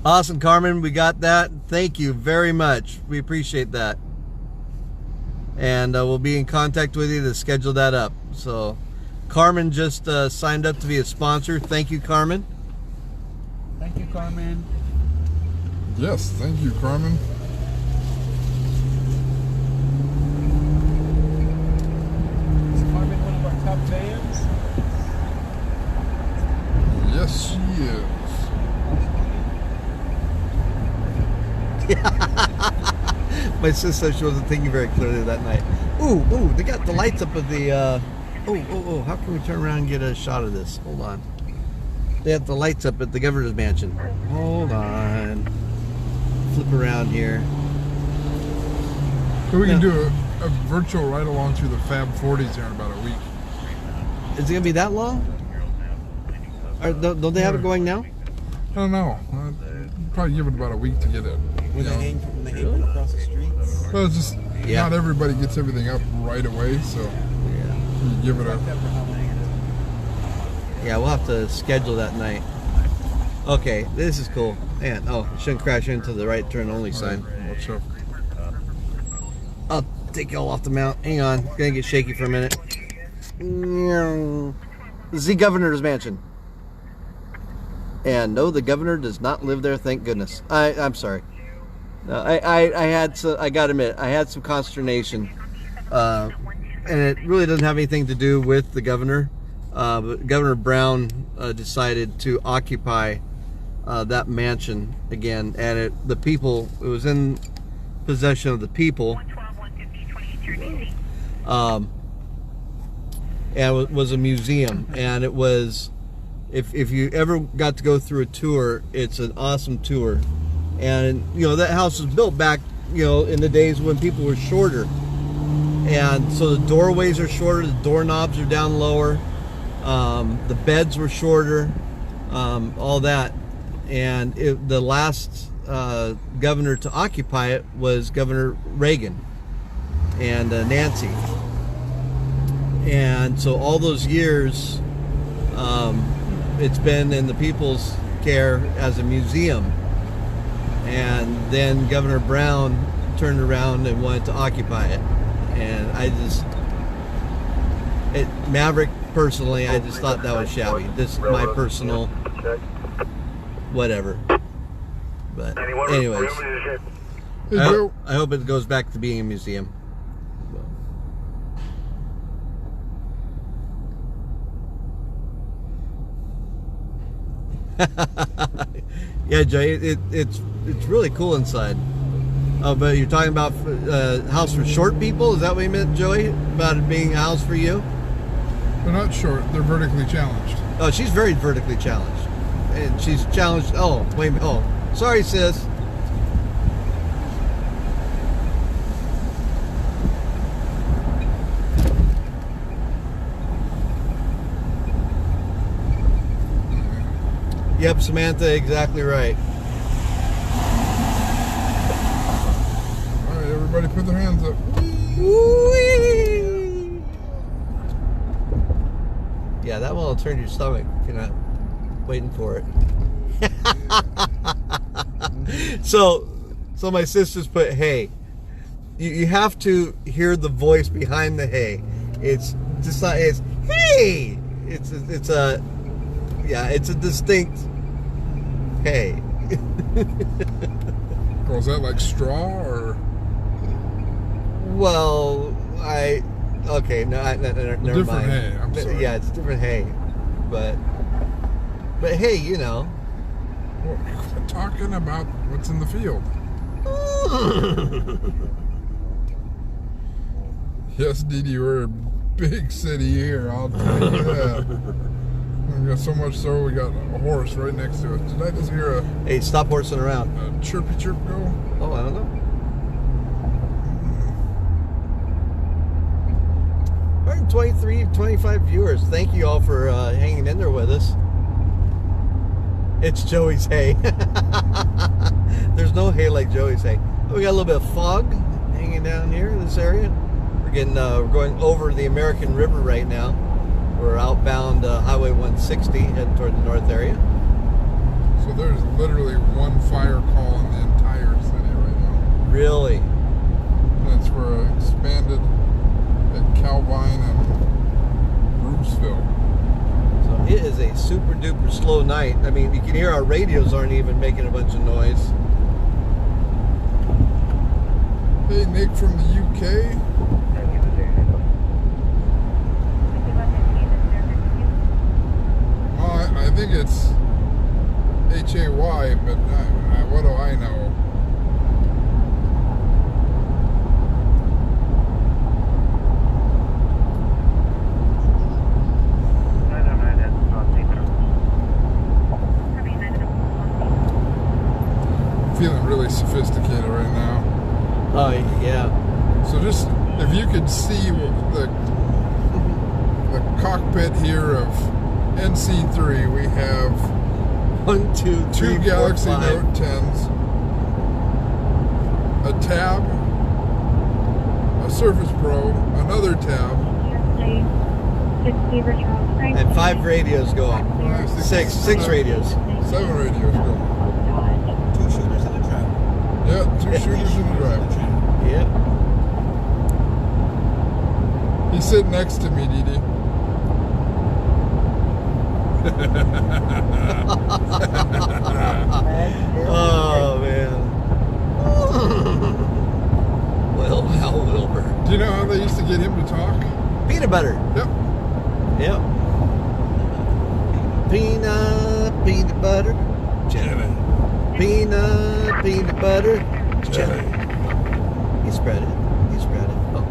Awesome, Carmen. We got that. Thank you very much. We appreciate that. And we'll be in contact with you to schedule that up. So, Carmen just signed up to be a sponsor. Thank you, Carmen. Thank you, Carmen. Yes, thank you, Carmen. Is Carmen one of our top fans? Yes, she is. My sister, she wasn't thinking very clearly that night. Ooh, they got the lights up of the, how can we turn around and get a shot of this? Hold on. They have the lights up at the governor's mansion. Hold on. Flip around here. So we can do a virtual ride along through the Fab 40s here in about a week. Is it going to be that long? Or don't they have it going now? I don't know. Probably give it about a week to get it. When they hang from across the streets. Well, it's just Yeah. not everybody gets everything up right away, so Yeah. you give it a. Yeah, we'll have to schedule that night. Okay, this is cool. Man, shouldn't crash into the right turn only sign. Watch out. I'll take y'all off the mount. Hang on, it's gonna get shaky for a minute. The governor's mansion. And no, the governor does not live there. Thank goodness. I'm sorry. I gotta admit, I had some consternation, and it really doesn't have anything to do with the governor. But Governor Brown decided to occupy that mansion again, and it was in possession of the people. And it was a museum, and it was, if you ever got to go through a tour, it's an awesome tour. And that house was built back in the days when people were shorter, and so the doorways are shorter, the doorknobs are down lower, the beds were shorter, all that. And the last governor to occupy it was Governor Reagan and Nancy. And so all those years, it's been in the people's care as a museum. And then Governor Brown turned around and wanted to occupy it. And Maverick, personally, I just thought that was shabby. This is my personal whatever. But anyways, I hope it goes back to being a museum. Yeah, Jay, it's really cool inside. Oh, but you're talking about a house for short people? Is that what you meant, Joey? About it being a house for you? They're not short. They're vertically challenged. Oh, she's very vertically challenged. And she's challenged. Oh, wait a minute. Oh, sorry, sis. Yep, Samantha, exactly right. All right, everybody put their hands up. Whee! Yeah, that one will turn your stomach if you're not waiting for it. So my sisters put hay. You have to hear the voice behind the hay. It's just not. It's hey. It's a distinct hay. Oh, is that like straw or? Well, okay, never different mind. hay. I'm sorry. Yeah, it's different hay, but hey, Well, we're talking about what's in the field. Yes, Dee Dee, we're a big city here. I'll tell you that. We got so much so we got a horse right next to us. Did I just hear Hey, stop horsing around. a chirpy chirp go? Oh, I don't know. 123, 25 viewers. Thank you all for hanging in there with us. It's Joey's hay. There's no hay like Joey's hay. We got a little bit of fog hanging down here in this area. We're going over the American River right now. We're outbound Highway 160, heading toward the north area. So there's literally one fire call in the entire city right now. Really? That's for expanded at Calvine and Bruceville. So it is a super duper slow night. I mean, you can hear our radios aren't even making a bunch of noise. Hey, Nick from the UK. Well, I think it's HAY, but what do I know? Feeling really sophisticated right now. Oh, yeah. So just, if you could see the cockpit here of NC3, we have 1, 2, 3, two 4, Galaxy 5. Note 10s, a tab, a Surface Pro, another tab, And 5 radios going. 6 radios. 7 radios going. 2 shooters in the trap. Yeah, 2 shooters in the drive. Yep. He's sitting next to me, Dee Dee. Oh, man. Well, now Wilbur. Do you know how they used to get him to talk? Peanut butter. Yep. Yep. Peanut butter. Jelly. Peanut butter. Jelly. He spread it. Oh,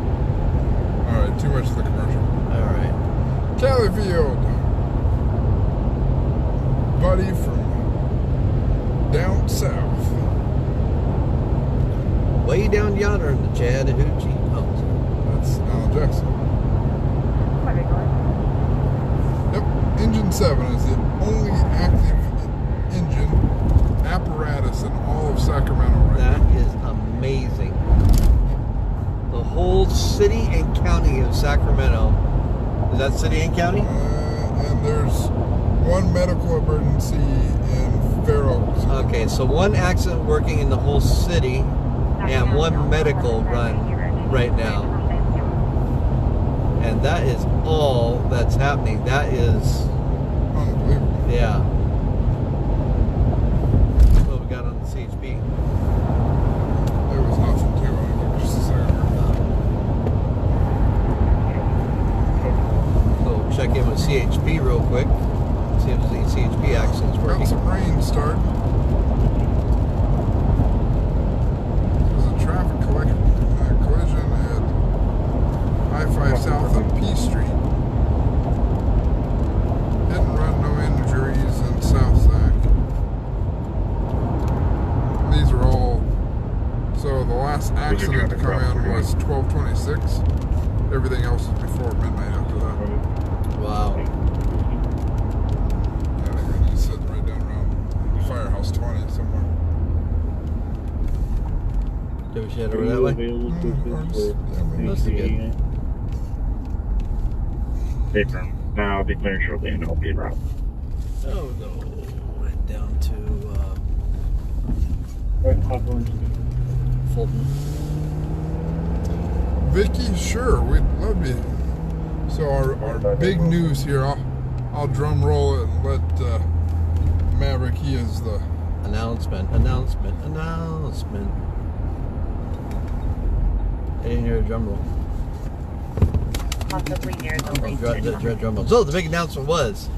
Alright, too much of the commercial. all right. Califield. Buddy from down south. Way down yonder in the Chattahoochee. Oh, That's Alan Jackson. Yep, Engine 7 is the only active engine apparatus in all of Sacramento right that now. is amazing. The whole city and county of Sacramento. Is that city and county? And there's one medical emergency in Fair Oaks. Okay, so one accident working in the whole city and one medical run right now. And that is all that's happening. That is, Unbelievable. yeah. What we got on the CHP? There was nothing to it. Just a second. So check in with CHP real quick. See if the CHP accident's Got working. some rain starting. There's a traffic collision at I-5 south of P Street. Hit and run, no injuries in South Sac. These are all. So the last accident to come in was 12:26. Everything else is before midnight after that. Wow. I think we're just sitting right down around Firehouse 20 somewhere. Did we head over that way? That's good. Now I'll be clearing shortly and I'll be around. Oh no. Head down to Fulton. Vicky, sure, we'd love to. So our big news here, I'll drum roll it and let Maverick, he is the... Announcement. I didn't hear a drum roll. Possibly near the Drum roll. So the big announcement was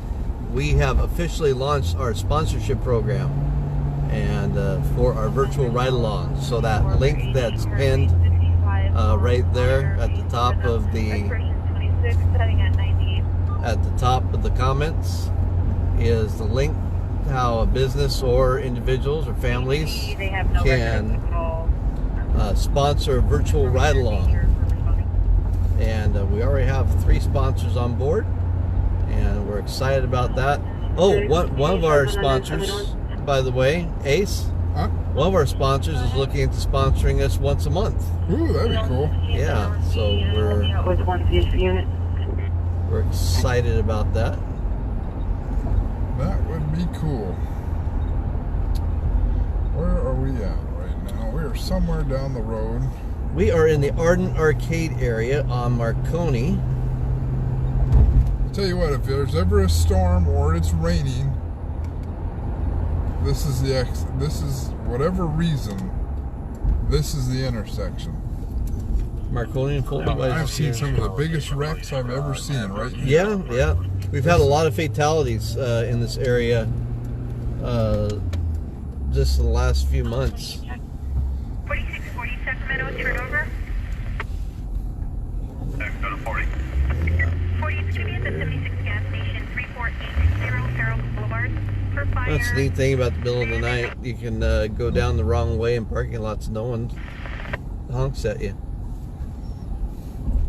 we have officially launched our sponsorship program and for our virtual ride-along. So that link that's pinned right there at the top of the comments is the link how a business or individuals or families can sponsor a virtual ride-along. and we already have 3 sponsors on board, and we're excited about that. Oh, one of our sponsors, by the way, Ace, Huh? one of our sponsors is looking into sponsoring us once a month. Ooh, that'd be cool. Yeah, so we're excited about that. That would be cool. Where are we at right now? We are somewhere down the road. We are in the Arden Arcade area on Marconi. I'll tell you what, if there's ever a storm or it's raining, this is the this is whatever reason, this is the intersection. Marconi and Fulton. I've seen some of the biggest wrecks I've ever seen right here. Yeah. We've had a lot of fatalities in this area just in the last few months. 4640 Sacramento, turnover. Go to 40. 40 is going to be at the 76 gas station, 3480 Harold Boulevard. For fire. That's the neat thing about the middle of the night. You can go down the wrong way in parking lots. No one honks at you.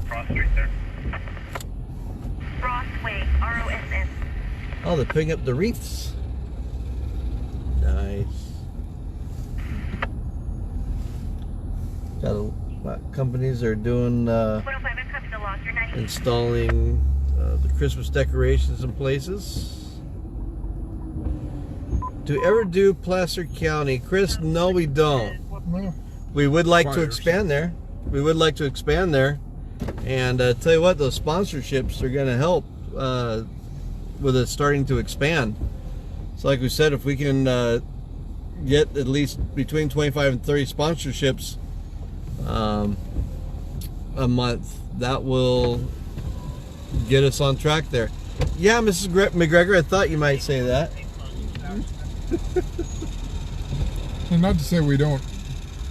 Cross Street there. Rossway, ROSS. Oh, they're picking up the wreaths. Nice. Got a lot of companies are doing 105, I copy the loss. You're 90. installing the Christmas decorations in places. Do you ever do Placer County? Chris, no we don't. Well, We would like to Fires. expand there. And tell you what, those sponsorships are going to help with it starting to expand. So like we said, if we can get at least between 25 and 30 sponsorships a month, that will get us on track there. Yeah, Mrs. McGregor, I thought you might say that. and not to say we don't.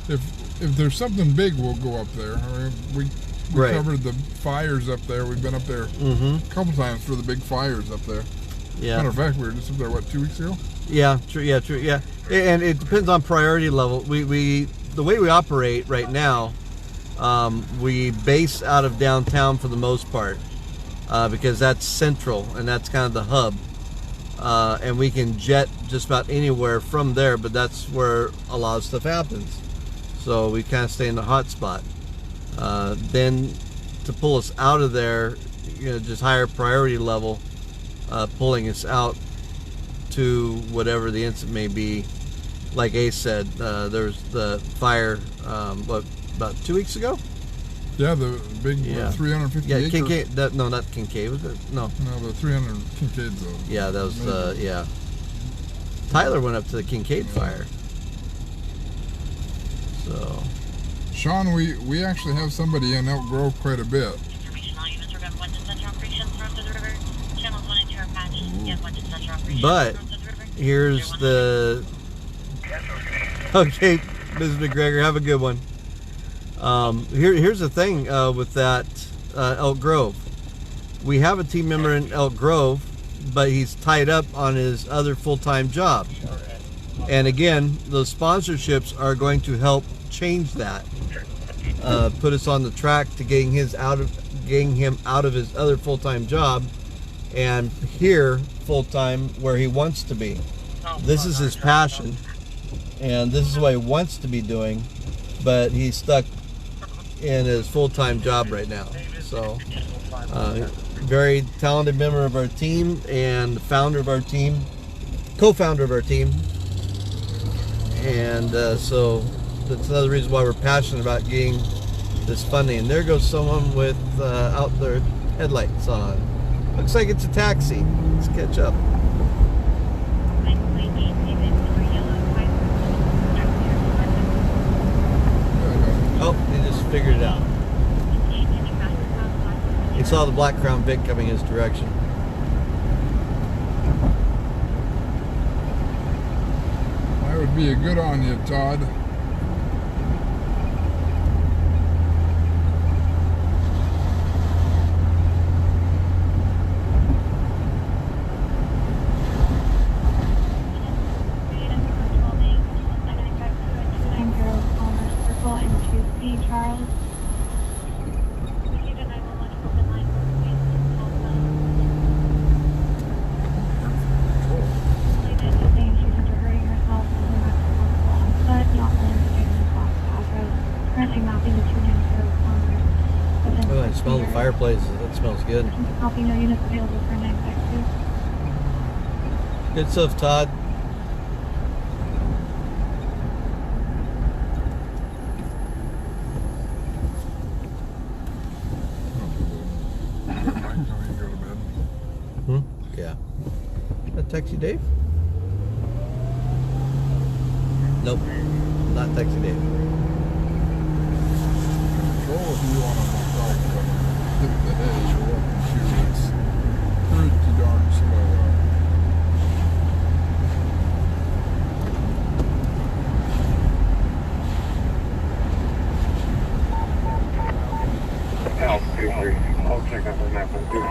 If there's something big, we'll go up there. I mean, we Right. covered the fires up there. We've been up there a couple times for the big fires up there. Yeah. Matter of fact, we were just up there, what, 2 weeks ago? Yeah, true. And it depends on priority level. We the way we operate right now, we base out of downtown for the most part because that's central and that's kind of the hub. And we can jet just about anywhere from there, but that's where a lot of stuff happens. So we kind of stay in the hot spot. Then to pull us out of there, just higher priority level, pulling us out to whatever the incident may be. Like Ace said, there was the fire, about 2 weeks ago? Yeah, the big 350 Yeah, acre. Kincaid, no, not Kincaid, was it? No. No, the 300 Kincaid zone. Yeah, that was, yeah. Tyler went up to the Kincaid fire. So. Sean, we actually have somebody in Elk Grove quite a bit. But here's the. Okay, Ms. McGregor, have a good one. Here's the thing with that Elk Grove. We have a team member in Elk Grove, but he's tied up on his other full-time job. And again, those sponsorships are going to help change that. Put us on the track to getting him out of his other full-time job and here full-time where he wants to be. This is his passion, and this is what he wants to be doing, but he's stuck in his full-time job right now. So very talented member of our team and founder of our team, co-founder of our team, and so that's another reason why we're passionate about getting this funding. And there goes someone with out their headlights on. Looks like it's a taxi. Let's catch up. Oh, they just figured it out. He saw the black Crown Vic coming his direction. That would be a good on you, Todd. Oh, I smell the fireplace. That smells good. Good stuff, Todd. Yeah. That Taxi Dave? Nope. Not Taxi Dave. Control if you want to knock off hit the edge or walking to. It's pretty darn slow. I'll check out the map and do.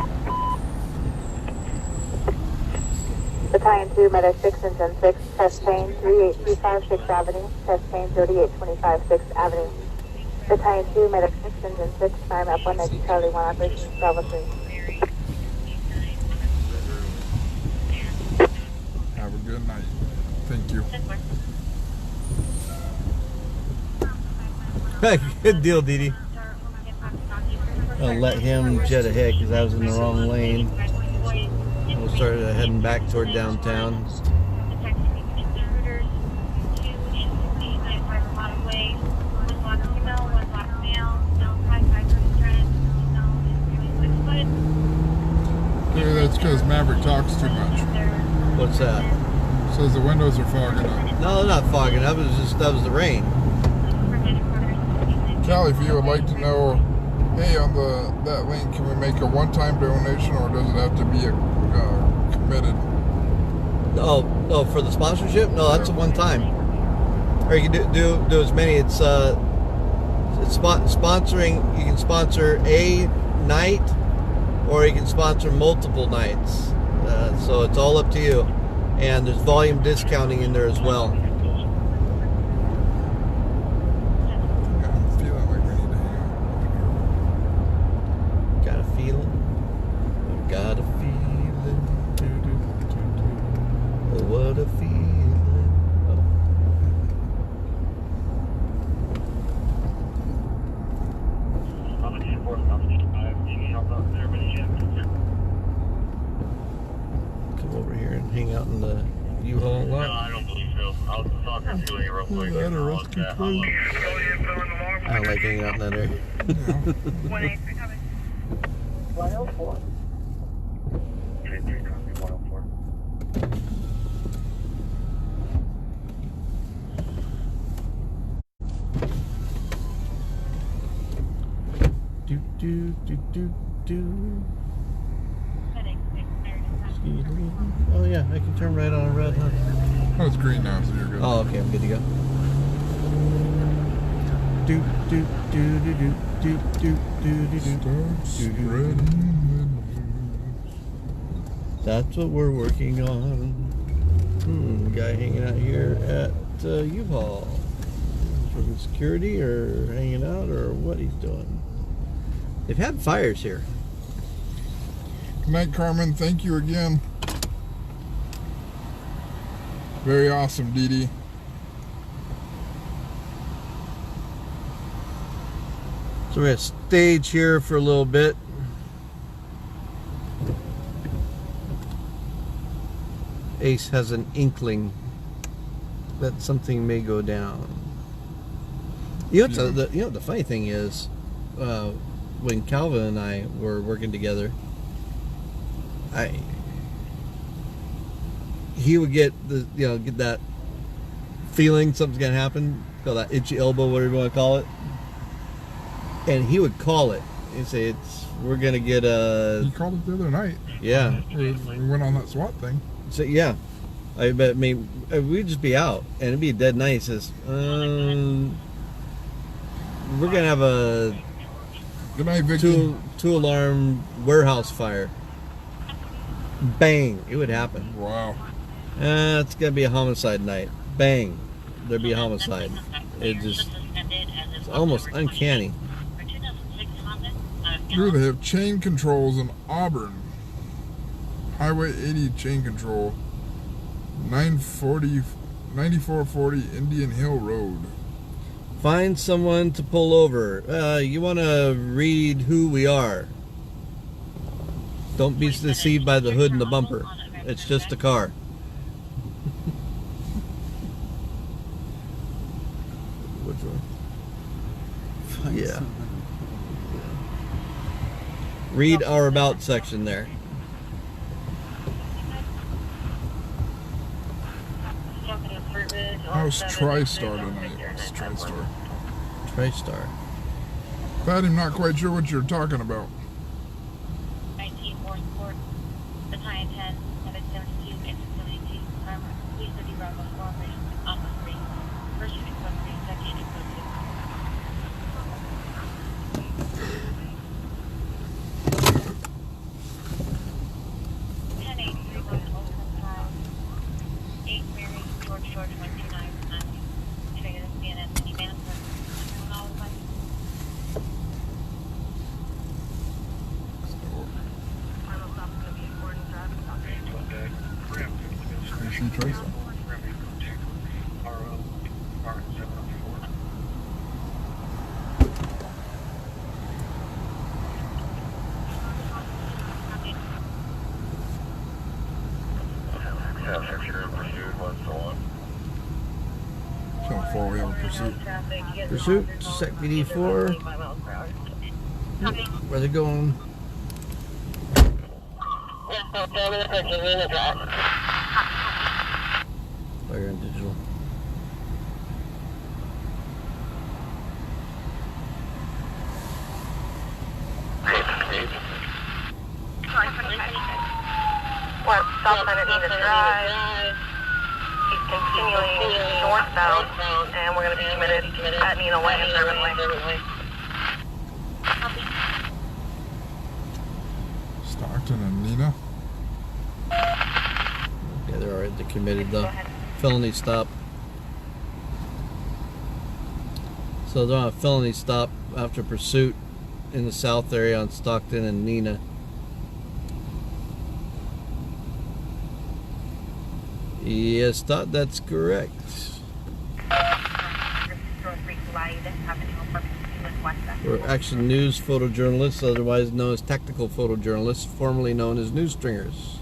Battalion 2, Medic 6 and Gen 6, test chain 3825 6th Avenue, test chain 3825 6th Avenue. Battalion 2, Medic 6 and Gen 6, climb up 190 Charlie 1, Operation Bravo 3. Have a good night. Thank you. Good deal, Dee Dee. I'll let him jet ahead because I was in the wrong lane. We'll start heading back toward downtown. Maybe that's because Maverick talks too much. What's that? Says the windows are fogging up. No, they're not fogging up. That was the rain. Callie, if you would like to know, hey, on that link, can we make a one-time donation, or does it have to be committed? Oh, for the sponsorship? No, that's a one time. Or you can do as many. It's sponsoring. You can sponsor a night, or you can sponsor multiple nights. So it's all up to you. And there's volume discounting in there as well. I'm feeling like we need to hang out. Got a feeling. Got a feeling. Oh, what a feeling. Come over here and hang out in the U-Haul lot. No, I don't believe so. I was talking to you real quick. That a rescue crew? I don't like hanging out in that area. 104. Do. Oh yeah, I can turn right on a red, huh? Oh, it's green now, so you're good. Oh, okay, I'm good to go. Start spreading the news. That's what we're working on. Guy hanging out here at U-Haul. From security or hanging out or what he's doing. They've had fires here. Good night, Carmen. Thank you again. Very awesome, Dee Dee. So we're going to stage here for a little bit. Ace has an inkling that something may go down. You know, the funny thing is, when Calvin and I were working together, he would get get that feeling something's gonna happen, call that itchy elbow, whatever you want to call it, and he would call it. He'd say, we're gonna get a. He called it the other night. Yeah. We went on that SWAT thing. So yeah, I mean, we'd just be out and it'd be dead nice. He says, we're gonna have a Good night, Vicky. two alarm warehouse fire. Bang! It would happen. Wow. It's gonna be a homicide night. Bang! There'd be a homicide. It's almost uncanny. Here they have chain controls in Auburn. Highway 80 chain control. 9440 Indian Hill Road. Find someone to pull over. You want to read who we are. Don't be deceived by the hood and the bumper. It's just a car. Which one? Find Yeah. somebody. Read our about section there. How's TriStar tonight? It's TriStar. TriStar. Pat, I'm not quite sure what you're talking about. 19 Fourth Court, Battalion 10, Medic 72, Exit 72, Armor, Police of the Bravo, Cooperation, Alpha 3, First Unit Code 3, Second Unit Code 2. 10-8, 3 8 Mary, George, 129, Matthew, Trigger, CNN, minivan, everyone all the way. I see TriStar. So far we have a pursuit. Pursuit, Sec PD4. Where they going? Fire and digital. What, stop sign at Nina Drive. He's continuing northbound, and we're going to be committed at Nina Way and Durban Way. Stockton and Nina. Yeah, they're already committed though. Felony stop. So they're on a felony stop after pursuit in the south area on Stockton and Nina. Yes, that's correct. We're Action News photojournalists, otherwise known as tactical photojournalists, formerly known as news stringers.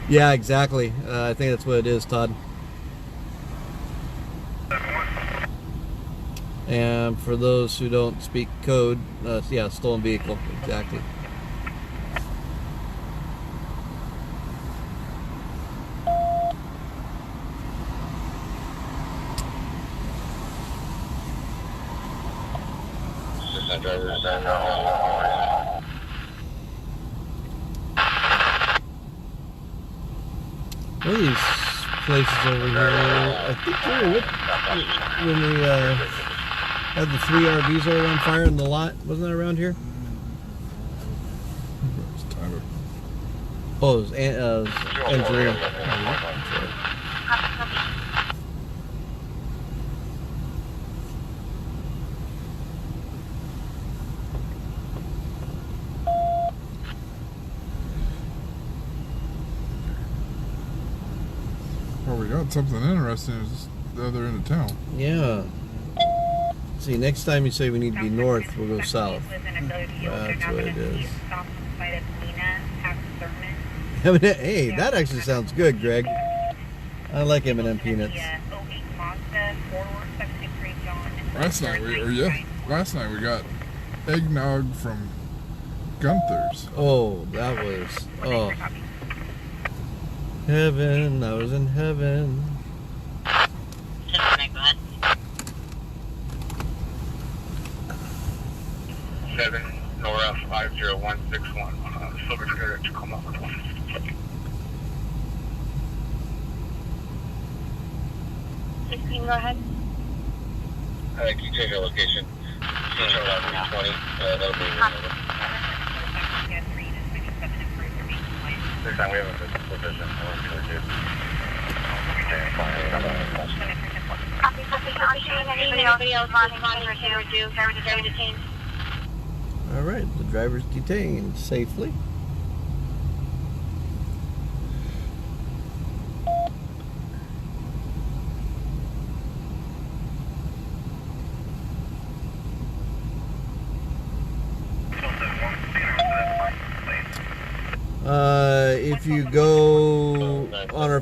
Yeah, exactly. I think that's what it is, Todd. And for those who don't speak code, yeah, stolen vehicle, exactly. One of these places over here, I think they were when we had the 3 RVs all on fire in the lot. Wasn't that around here? It's Tyler. Oh, it was Adrian. Well, we got something interesting. It's the other end of town. Yeah. See, next time you say we need to be north, we'll go south. That's what it is. Hey, that actually sounds good, Greg. I like M&M peanuts. Last night we got eggnog from Gunther's. Oh, that was heaven. I was in heaven. Seven Nora 50161. Silver Spirit to come up with one. Go ahead. Can you change your location? Central 1120. That'll be next time we have a position. Anybody else responding to driver detained? All right, the driver's detained safely.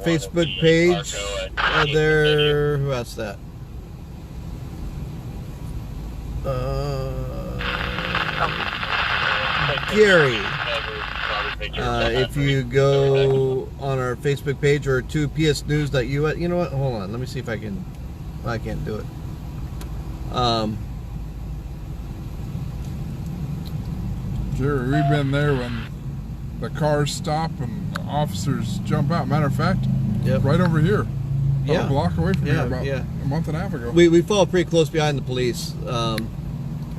Facebook page. There, who asked that? Gary. If you go on our Facebook page or to psnews.us, you know what? Hold on, let me see if I can. I can't do it. Jerry, we've been there when the cars stop and the officers jump out. Matter of fact, Yep. right over here, Yeah. a block away from Yeah, here, about yeah. a month and a half ago. We fall pretty close behind the police,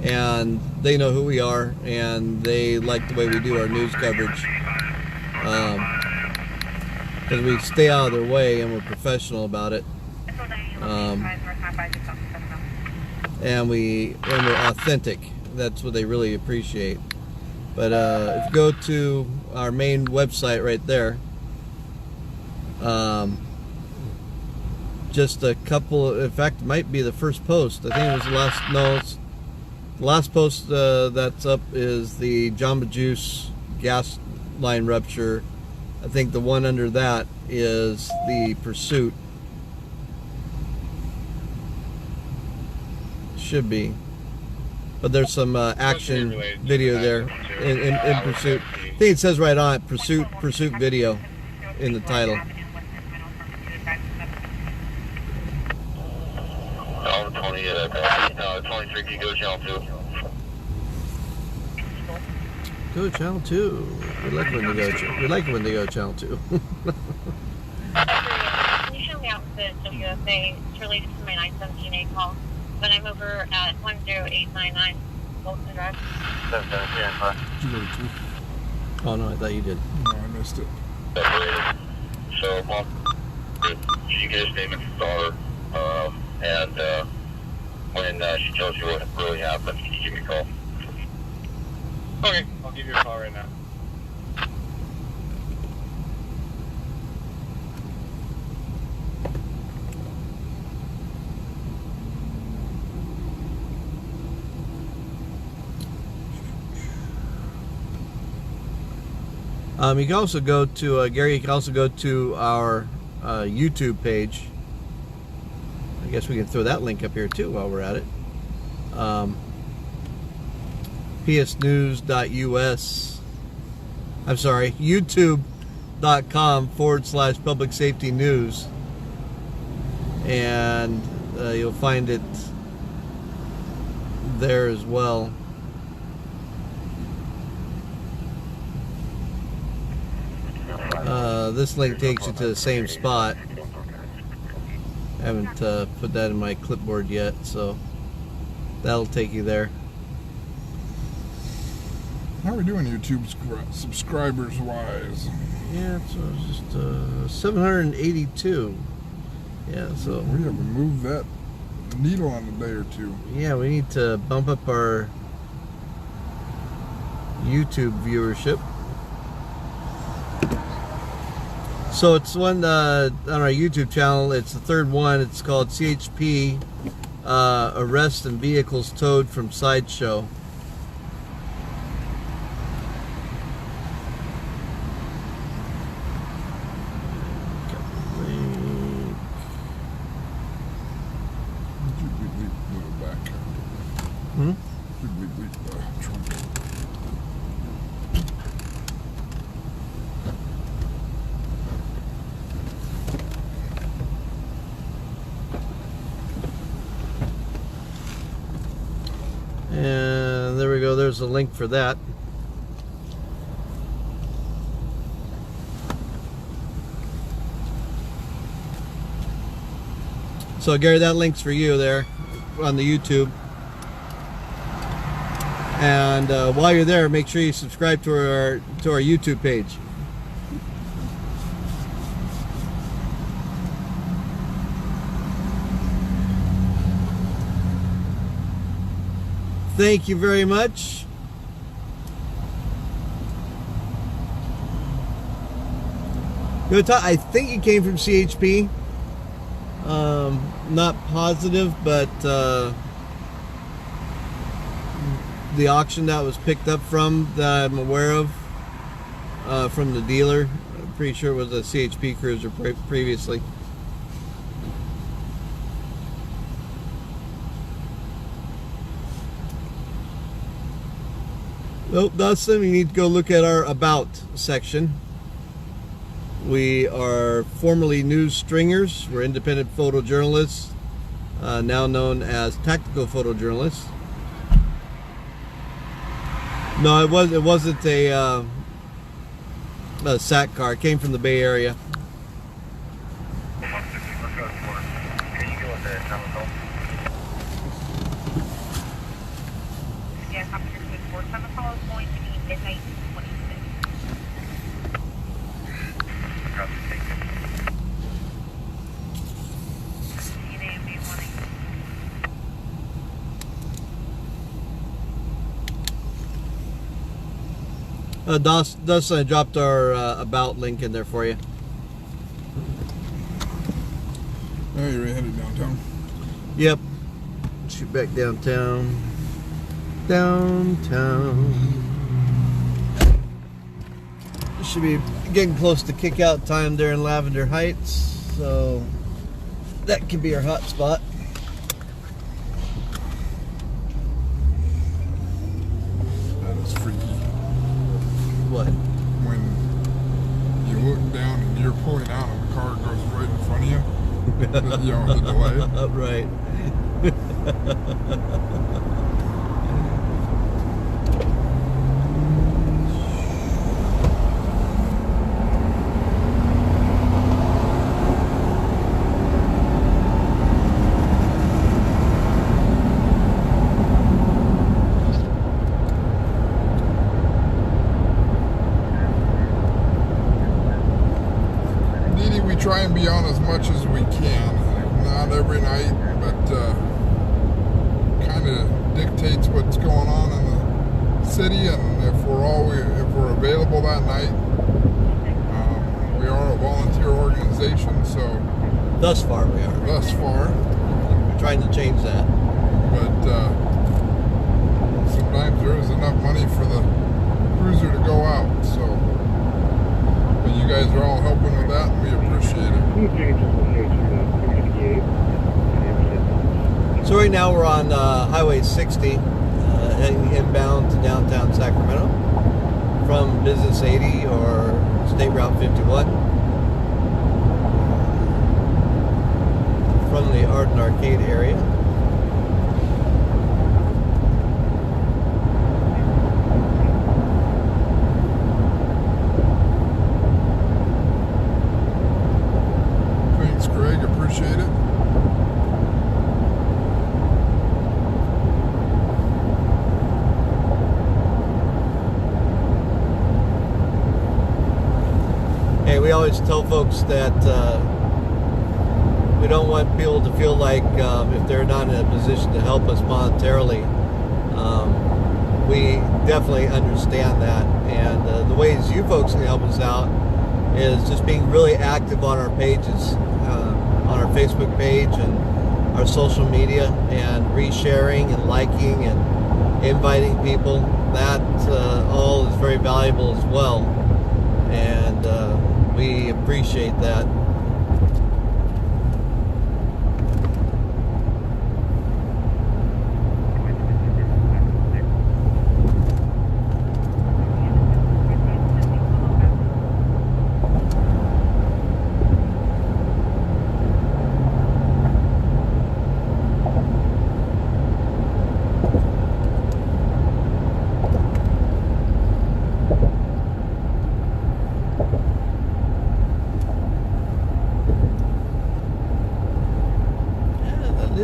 and they know who we are, and they like the way we do our news coverage, because we stay out of their way and we're professional about it, and we're authentic. That's what they really appreciate. But if you go to our main website right there, just a couple, in fact, it might be the first post. I think it was the last, no, it's the last post that's up is the Jamba Juice gas line rupture. I think the one under that is the Pursuit. Should be. But there's some action video there in Pursuit. I think it says right on it, Pursuit video in the title. All 20, 23, can you go channel 2? Go channel 2. We like when they go. We like when they go channel 2. Can you show me out the WSA? It's related to my 917A call, but I'm over at 10899 Wilson Drive. 717, Oh no, I thought you did. No, I missed it. separated. So, Mom, if you get a statement from daughter, and when she tells you what really happened, can you give me a call? Okay, I'll give you a call right now. You can also go to Gary. You can also go to our YouTube page. I guess we can throw that link up here too while we're at it. psnews.us. I'm sorry, youtube.com/public safety news, and you'll find it there as well. This link takes you to the same spot. I haven't put that in my clipboard yet, so that'll take you there. How are we doing YouTube subscribers wise? Yeah, so it's just 782. Yeah, so We haven't moved that needle on a day or two. yeah, we need to bump up our YouTube viewership. So it's one on our YouTube channel. It's the third one. It's called CHP Arrests and Vehicles Towed from Sideshow. Hmm? And there we go. There's a link for that. So Gary, that link's for you there on the YouTube. And while you're there, make sure you subscribe to our YouTube page. Thank you very much. I think it came from CHP. Not positive, but the auction that was picked up from, that I'm aware of, from the dealer, pretty sure it was a CHP cruiser previously. Nope, Dustin, you need to go look at our About section. We are formerly news stringers. We're independent photojournalists, now known as tactical photojournalists. No, it wasn't a SAC car. It came from the Bay Area. Yeah, Officer 4 time call is going to be midnight 26. Dustin, I dropped our About link in there for you. Oh, you're headed downtown. Yep. Shoot back downtown. Downtown. Should be getting close to kick-out time there in Lavender Heights, so that could be our hot spot. That is freaky. What? When you look down and you're pulling out and the car goes right in front of you. You know, the delay. Right. We try and be on as much as we can. Not every night, but kind of dictates what's going on in the city, and if we're available that night. We are a volunteer organization, so Thus far we are. thus far, We're trying to change that. but sometimes there is enough money for the cruiser to go out, so. But you guys are all helping with that, and we appreciate it. So right now we're on Highway 60, heading inbound to downtown Sacramento from Business 80 or State Route 51. From the Art and Arcade area. Thanks, Greg. Appreciate it. Hey, we always tell folks that we don't want people to feel like if they're not in a position to help us monetarily, we definitely understand that. And the ways you folks can help us out is just being really active on our pages, on our Facebook page and our social media, and resharing and liking and inviting people. That all is very valuable as well, and we appreciate that.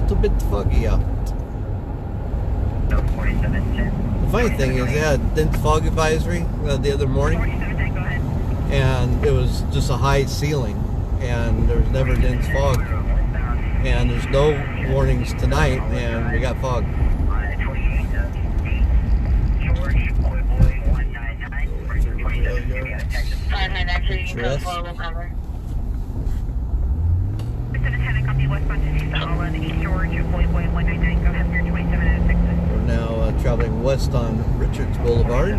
A bit foggy out. The funny thing is, they had dense fog advisory the other morning, and it was just a high ceiling, and there was never dense fog, and there's no warnings tonight, and we got fog. We're now traveling west on Richards Boulevard.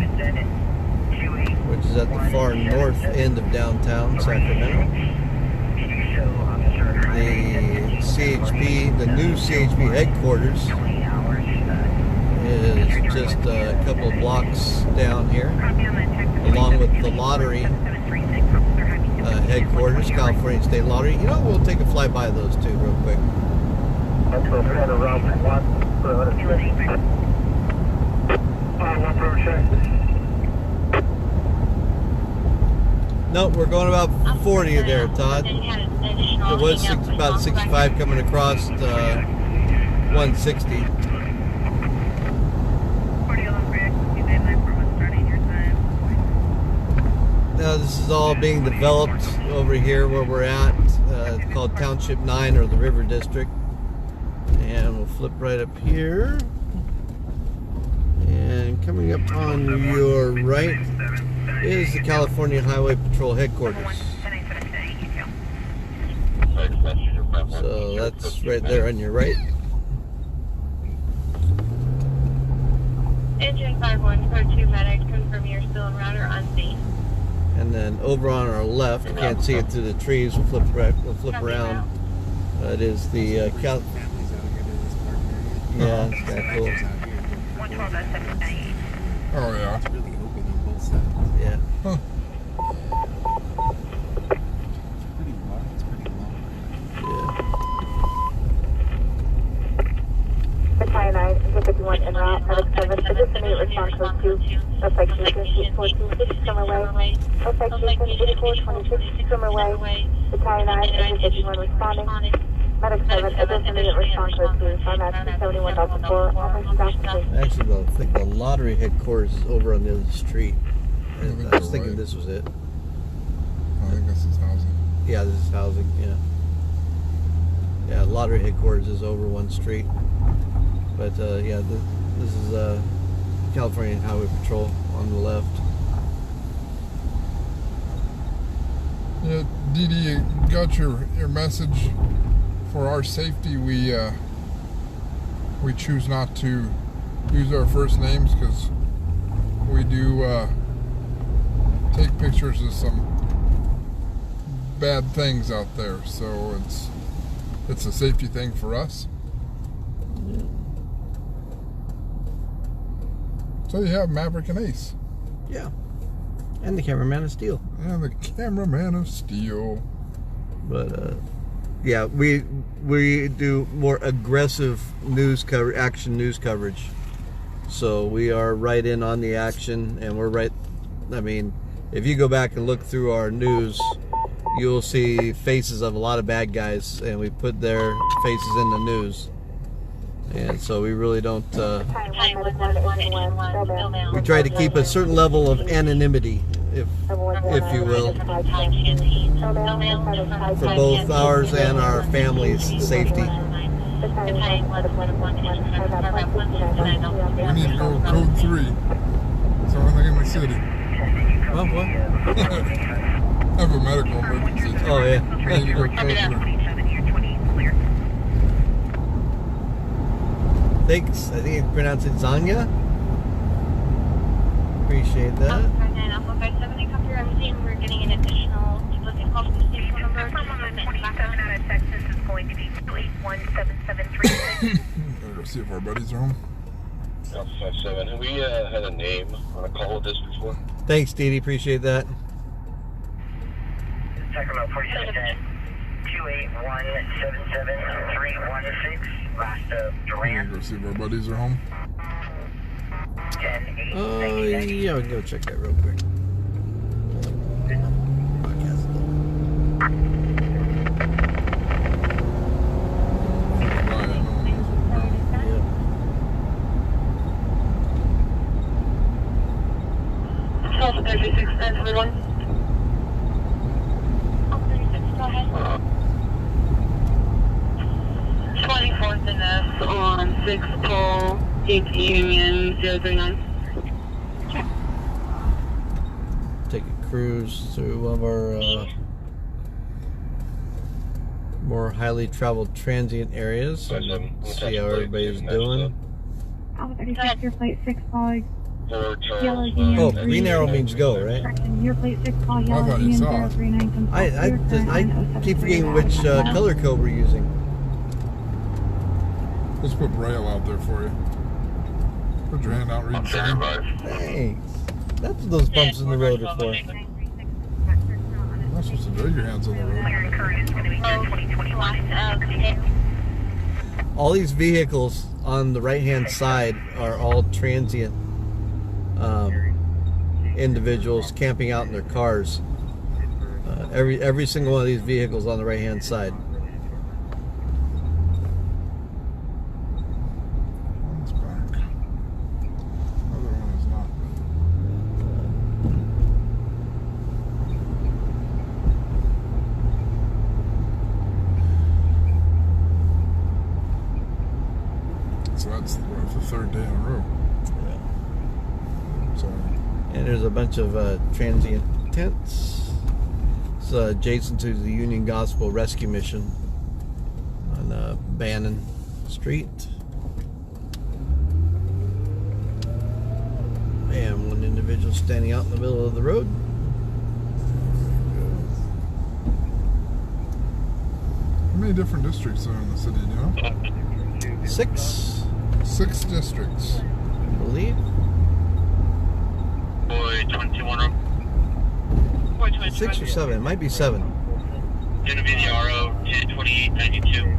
which is at the far north end of downtown Sacramento. The CHP, the new CHP headquarters, is just a couple of blocks down here, along with the lottery headquarters, California State Lottery. You know, we'll take a flyby of those two real quick. Nope, we're going about 40 there, Todd. It was about 65 coming across 160. Now this is all being developed over here where we're at. It's called Township 9 or the River District. And we'll flip right up here. And coming up on your right is the California Highway Patrol headquarters. So that's right there on your right. Engine 5142 medic, confirm you're still en route or unseen. And then over on our left, you can't see it through the trees. We'll flip around. It is the Families out here in this park area. yeah, it's kind of cool. 112.798. Oh yeah. It's really open on both sides. Yeah. Huh. It's pretty wide. It's pretty long. Yeah. Battalion 9, Engine 51 en route, Medic 7, assist immediate response code 2, effect Houston 842, swimmer way, effect Houston 8426, swimmer way, Battalion 9, Engine 51 responding, Medic 7, assist immediate response code 2, Farmax 71,004, offensive documentation. Actually, though, I think the lottery headquarters is over on the other street. I think I was you're thinking right. this was it. I think this is housing. Yeah, this is housing. Yeah. Yeah, lottery headquarters is over one street. But yeah, this is California Highway Patrol on the left. Yeah, Dee Dee, you got your message. For our safety, we choose not to use our first names because we do take pictures of some bad things out there. So it's a safety thing for us. So you have Maverick and Ace. Yeah. And the cameraman of steel. And the cameraman of steel. But yeah, we do more aggressive action news coverage. So we are right in on the action, and we're right. I mean, if you go back and look through our news, you'll see faces of a lot of bad guys, and we put their faces in the news. And so we really don't. We try to keep a certain level of anonymity, if you will, for both ours and our families' safety. We need to go code 3. It's the only thing in the city. Oh, what? I have a medical emergency. Oh, yeah. We need to go code 3. Thanks. I think you pronounce it Zanya. Appreciate that. Alpha 570, copy your MC, and we're getting an additional duplicate call from the station number. Out of Texas is going to be 2817736. Gotta go see if our buddies are home. Alpha 57. Have we had a name on a call with this before? Thanks, Dee Dee. Appreciate that. Sacramento 4710, 2817736, last of Gotta go see if our buddies are home. 10-8. Yeah, we can go check that real quick. Alpha 36, 971. Alpha 36, go ahead. 24th and S on 6 pole, 8 Union 039. Take a cruise through one of our more highly traveled transient areas. See how everybody's doing. Alpha 36, your flight 6 calling Yellow Union. Oh, green arrow means go, right? Correction, your plate 6 call Yellow thought you Union saw it. 039 comes I keep forgetting which color code we're using. Let's put Braille out there for you. Put your hand out, read the sign. Thanks. That's what those bumps in the road are for. You're not supposed to drag your hands on the road. All these vehicles on the right-hand side are all transient individuals camping out in their cars. Every single one of these vehicles on the right-hand side. One's back. Other one is not. So that's the third day in a row. So And there's a bunch of transient tents. It's adjacent to the Union Gospel Rescue Mission on Bannon Street. And one individual standing out in the middle of the road. how many different districts are in the city, do you know? 6, 6 districts. I believe. Boy, 21 6 or 7. It might be 7. Gonna be the RO 102892.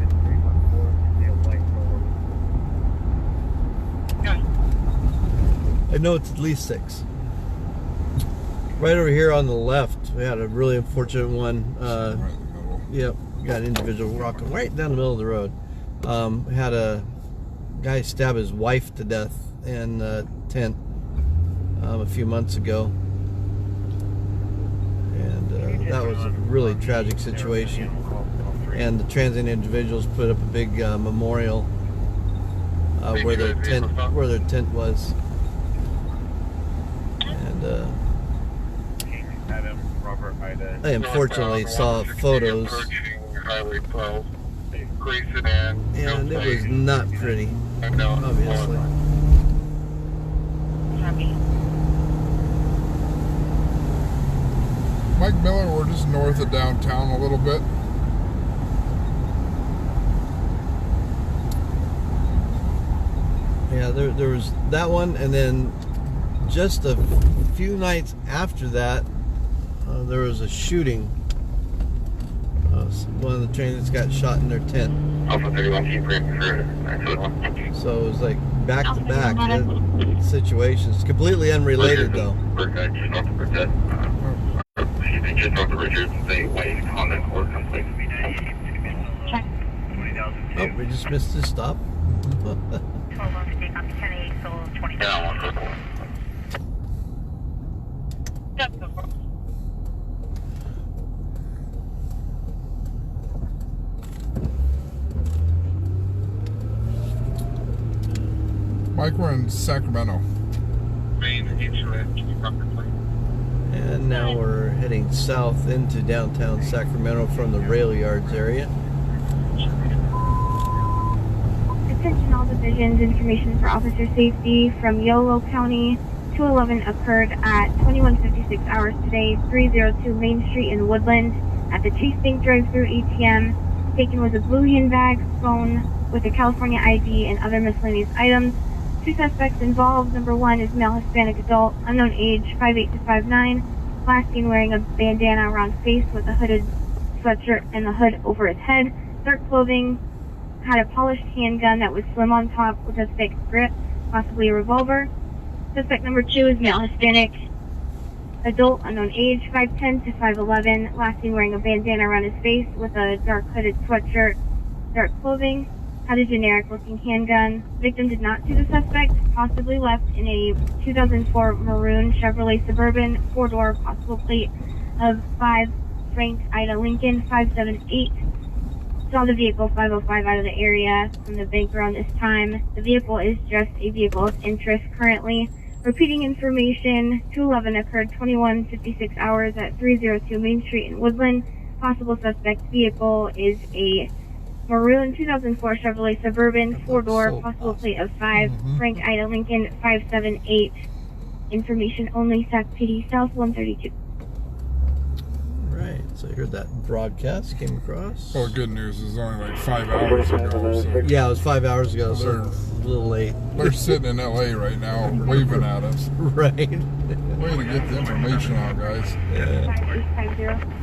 I know it's at least 6. Right over here on the left, we had a really unfortunate one. Right in the middle. Yep, got an individual walking right down the middle of the road. Had a guy stab his wife to death in a tent a few months ago. And that was a really tragic situation. And the transient individuals put up a big memorial where their tent was. And I unfortunately saw photos, and it was not pretty, obviously. Mike Miller, we're just north of downtown a little bit. Yeah, there was that one, and then just a few nights after that, there was a shooting. One of the transients got shot in their tent. Alpha 31, keep reading for 921. So it was like back-to-back situations. Completely unrelated, though. Just north of Richards, they wait on the court complete. Check. Oh, we just missed his stop. Yeah, 144. Mike, we're in Sacramento. Main instrument, can you proper plate? And now we're heading south into downtown Sacramento from the rail yards area. Attention all divisions, information for officer safety from Yolo County. 211 occurred at 21:56 hours today, 302 Main Street in Woodland at the Chase Bank drive-thru ATM. Taken was a blue handbag, phone with a California ID and other miscellaneous items. 2 suspects involved. Number 1 is male Hispanic adult, unknown age, 5'8" to 5'9". Last seen wearing a bandana around face with a hooded sweatshirt and the hood over his head. Dark clothing, had a polished handgun that was slim on top with a thick grip, possibly a revolver. Suspect number 2 is male Hispanic adult, unknown age, 5'10" to 5'11". Last seen wearing a bandana around his face with a dark hooded sweatshirt, dark clothing. Had a generic looking handgun. Victim did not see the suspect, possibly left in a 2004 maroon Chevrolet Suburban, 4-door, possible plate of 5 Frank Ida Lincoln 578. Saw the vehicle 505 out of the area from the bank around this time. The vehicle is just a vehicle of interest currently. Repeating information, 211 occurred 21:56 hours at 302 Main Street in Woodland. Possible suspect vehicle is a maroon 2004 Chevrolet Suburban, 4-door, possible plate of 5 Frank Ida Lincoln 578. Information only, Sac PD South 132. Right, so you heard that broadcast came across. Well, good news is only like 5 hours ago, so Yeah, it was 5 hours ago, so They're- it's a little late. they're sitting in LA right now waving at us. Right. Way to get the information out, guys. Yeah. 5850.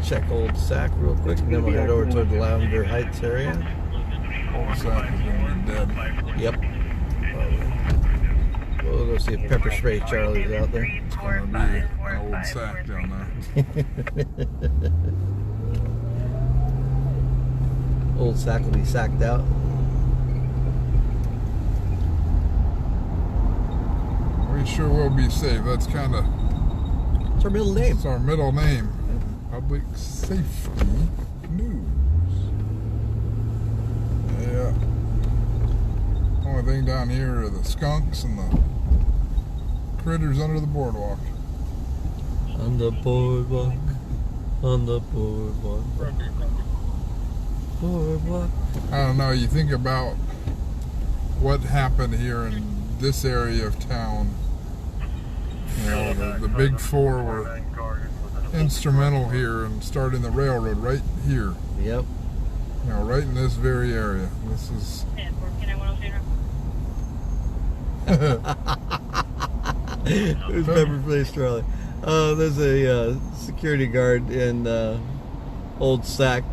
Check Old Sac real quick, and then we'll head over toward the Lavender Heights area. Old Sac is going to be dead. Yep. We'll go see if Pepper Spray Charlie's out there. It's going to be an Old Sac down there. Old Sac will be sacked out. We sure will be safe. That's kind of It's our middle name. it's our middle name. Public Safety News. Yeah. Only thing down here are the skunks and the critters under the boardwalk. On the boardwalk. On the boardwalk. Boardwalk. I don't know. You think about what happened here in this area of town. You know, the big four were instrumental here in starting the railroad right here. Yep. You know, right in this very area. This is. Who's Pepper Spray Charlie? There's a security guard in Old Sac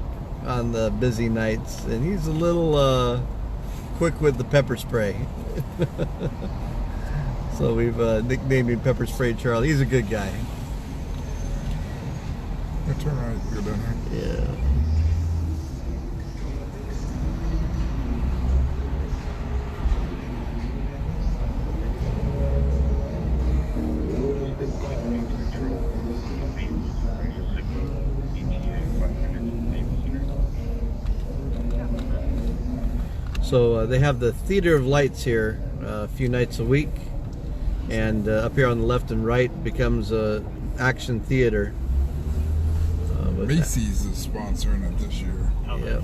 on the busy nights, and he's a little quick with the pepper spray. So we've nicknamed him Pepper Spray Charlie. He's a good guy. Yeah, turn right, go down here. Yeah. So they have the Theater of Lights here a few nights a week, and up here on the left and right becomes a action theater. with that. Macy's is sponsoring it this year. Yep.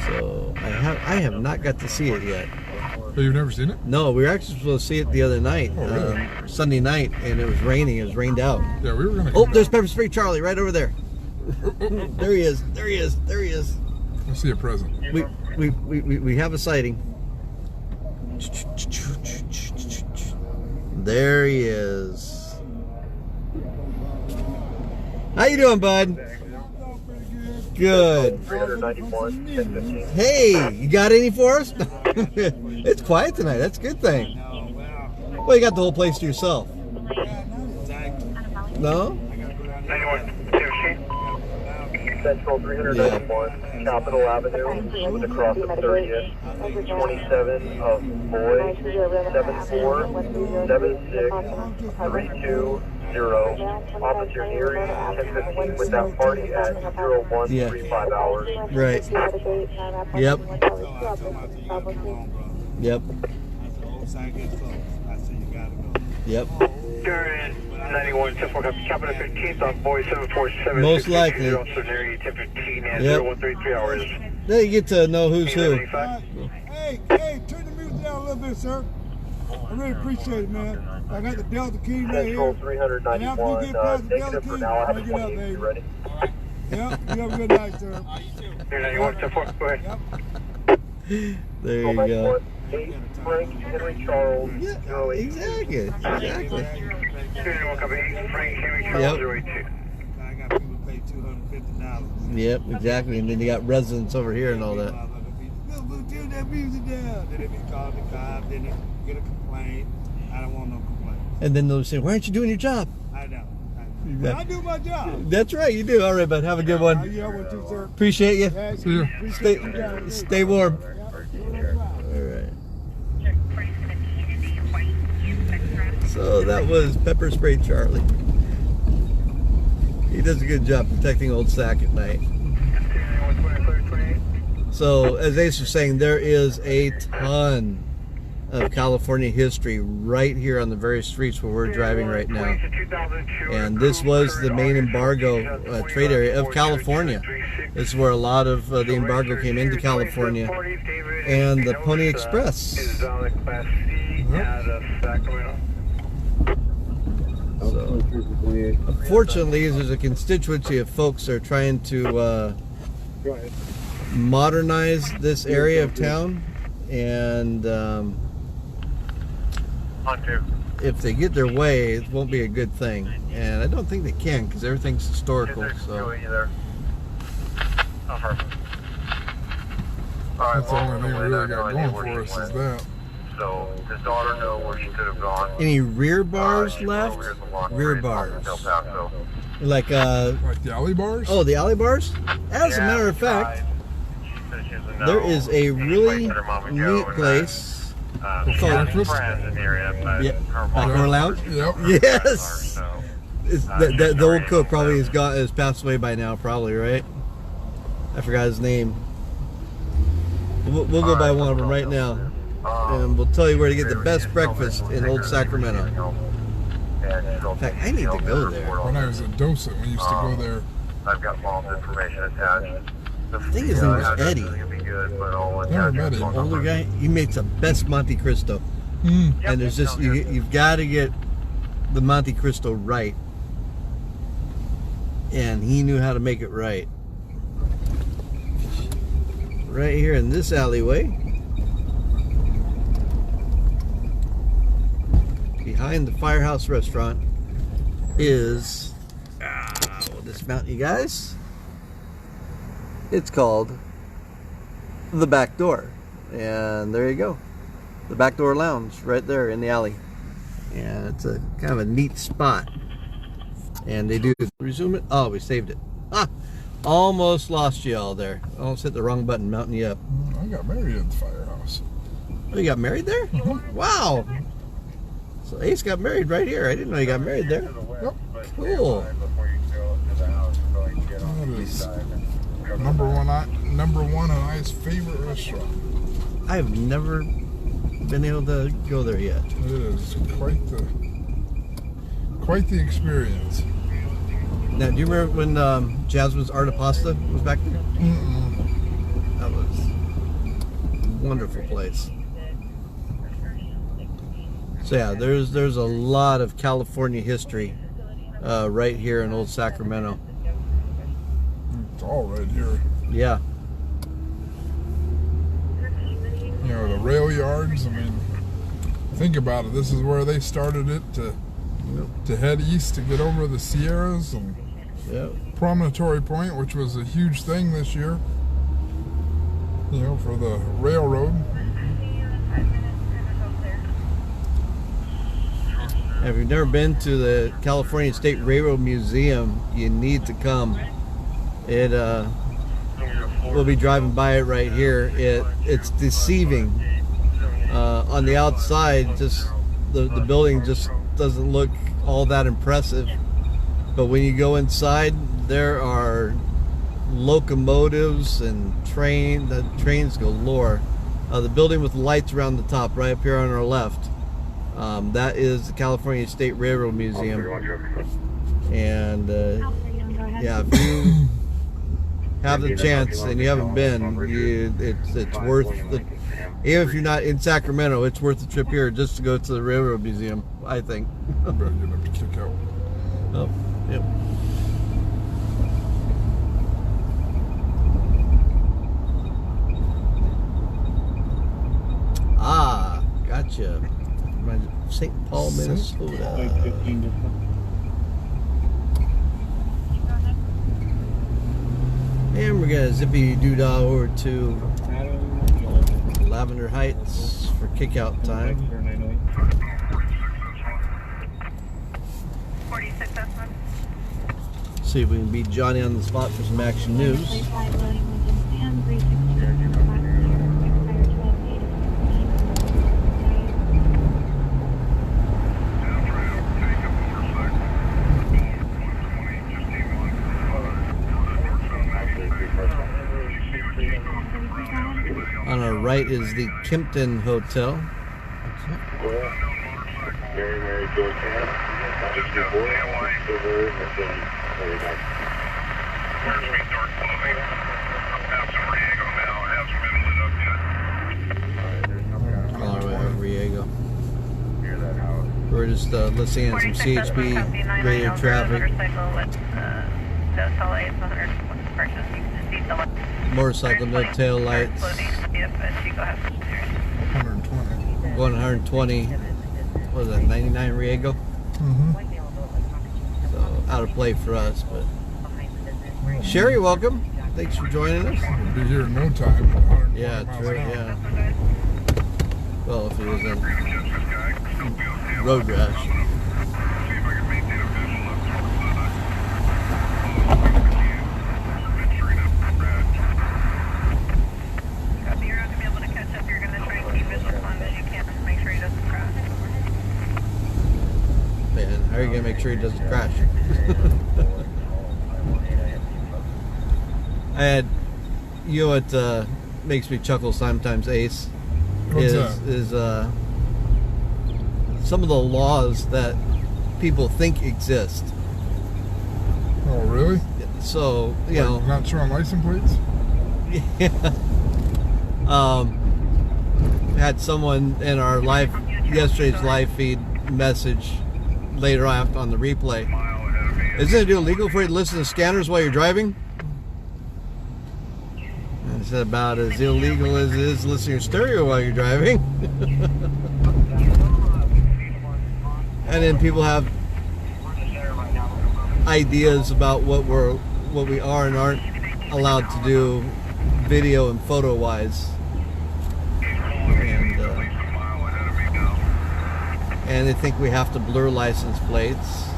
So I have not got to see it yet. Oh, you've never seen it? No, we were actually supposed to see it the other night, Oh, really? Sunday night, and it was raining. It was rained out. Yeah, we were gonna. Oh, there's Pepper Spray Charlie right over there. There he is. There he is. There he is. I see a present. We have a sighting. There he is. How you doing, bud? Good. 391, 1015. Hey, you got any for us? It's quiet tonight. That's a good thing. Well, you got the whole place to yourself. No? 91, Central 391, Capitol Avenue, with the cross of 30th, 27 of Boyd, 747632. Officer Erie, 1015 with that party at 0135 hours. Right. Yep. Yep. Yep. 91, 10-4, Capitol 15th on Boyd 747. Most likely. Also near you, 1015 and Yep. 0133 hours. There you get to know who's who. Hey, turn the music down a little bit, sir. I really appreciate it, man. I got the Delta King right Central here. 391, negative for now. I have a 28. You ready? Yep, you have a good night, sir. 391, 10-4, go ahead. There you go. 8 Frank Henry Charles, Yeah, 08. exactly. Exactly. 391, copy 8 Frank Henry Charles, Yep. 082. I got people pay $250. Yep, exactly. And then you got residents over here and all that. Look, turn that music down. Then they be calling the cops, then they get a complaint. I don't want no complaint. And then they'll say, "Why aren't you doing your job?" I know. But I do my job. That's right, you do. All right, bud. Have a good one. You have one too, sir. Appreciate you. Yeah, See ya. Stay warm. All right. So that was Pepper Spray Charlie. He does a good job protecting Old Sac at night. So, as Ace was saying, there is a ton of California history right here on the very streets where we're driving right now. And this was the main embargo trade area of California. This is where a lot of the embargo came into California. And the Pony Express. So, unfortunately, there's a constituency of folks that are trying to modernize this area of town, and if they get their way, it won't be a good thing. And I don't think they can, because everything's historical. So. That's the only thing we really got going for us is that. So his daughter know where she could have gone. Any rear bars left? Rear bars. Like the alley bars? Oh, the alley bars? As a matter of fact, there is a really neat place called Backdoor Lounge. Yep. Yes. The old cook probably has passed away by now, probably, right? I forgot his name. We'll go by one of them right now. And we'll tell you where to get the best breakfast in Old Sacramento. In fact, I need to go there. When I was at Docent, we used to go there. I've got mom's information attached. I think his name was Eddie. Never met him. Older guy. He makes the best Monte Cristo. And there's just you've got to get the Monte Cristo right. And he knew how to make it right. Right here in this alleyway, behind the Firehouse Restaurant, is we'll dismount you guys. It's called the Back Door, and there you go, the Backdoor Lounge right there in the alley, and it's a kind of a neat spot. And they do resume it. Oh, we saved it. Almost lost you all there. Almost hit the wrong button, mounting you up. I got married at the Firehouse. Oh, you got married there? Wow. So Ace got married right here. I didn't know you got married there. Yep. Cool. That is number one and I's favorite restaurant. I've never been able to go there yet. It is quite the experience. Now, do you remember when Jasmine's Art of Pasta was back there? That was a wonderful place. So yeah, there's a lot of California history right here in Old Sacramento. It's all right here. Yeah. You know, the rail yards, I mean, think about it. This is where they started it to head east to get over the Sierras, and Promontory Point, which was a huge thing this year, you know, for the railroad. If you've never been to the California State Railroad Museum, you need to come. It we'll be driving by it right here. It's deceiving. On the outside, just the building just doesn't look all that impressive. But when you go inside, there are locomotives and trains galore. The building with lights around the top, right up here on our left, that is the California State Railroad Museum. And yeah, if you have the chance and you haven't been, it's worth the. Even if you're not in Sacramento, it's worth the trip here just to go to the Railroad Museum, I think. I bet you'd have to kick out. Oh, yep. Ah, gotcha. St. Paul, Minnesota. And we're gonna zippy doodah over to Lavender Heights for kickout time. 46 See if we can beat Johnny on the spot for some action news. On our right is the Kimpton Hotel. Mary George Ham. Just your boy. Silver and then very nice. Where's me start closing? I'm passing Riego now. It hasn't been lit up yet. All right, Riego. We're just listening in some CHP radio traffic. Motorcycle, no tail lights. 120. Going 120. What was that, 99 Riego? Mm-hmm. So out of play for us, but Sherry, welcome. Thanks for joining us. We'll be here in no time. 120 Yeah, miles true. an hour. Yeah. Well, if it was in road rash. Man, how are you gonna make sure he doesn't crash? I had, you know what makes me chuckle sometimes, Ace, What's is that? some of the laws that people think exist. Oh, really? So, you Like know, not showing license plates? yeah. Had someone in our yesterday's live feed message later on the replay. Isn't it illegal for you to listen to scanners while you're driving? I said about as illegal as it is listening to your stereo while you're driving. And then people have ideas about what we are and aren't allowed to do video and photo wise. And they think we have to blur license plates.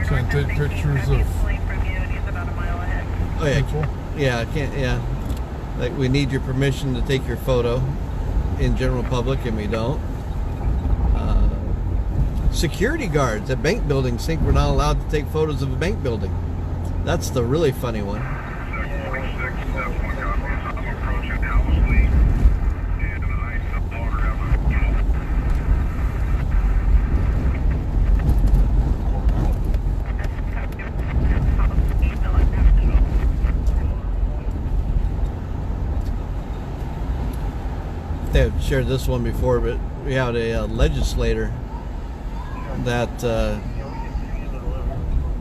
Can't take pictures of Oh yeah, people. yeah, I can't. Yeah, like we need your permission to take your photo in general public, and we don't. Security guards at bank buildings think we're not allowed to take photos of a bank building. That's the really funny one. I've shared this one before, but we had a legislator that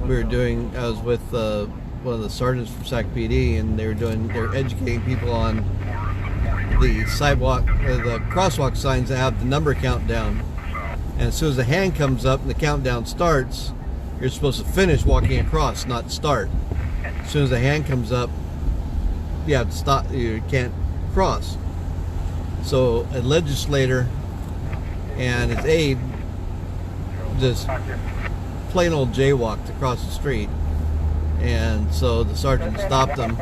we were doing. I was with one of the sergeants from Sac PD, and they're educating people on the sidewalk, the crosswalk signs that have the number countdown. And as soon as the hand comes up and the countdown starts, you're supposed to finish walking across, not start. As soon as the hand comes up, you have to stop. You can't cross. So a legislator and his aide just plain old jaywalked across the street, and so the sergeant stopped him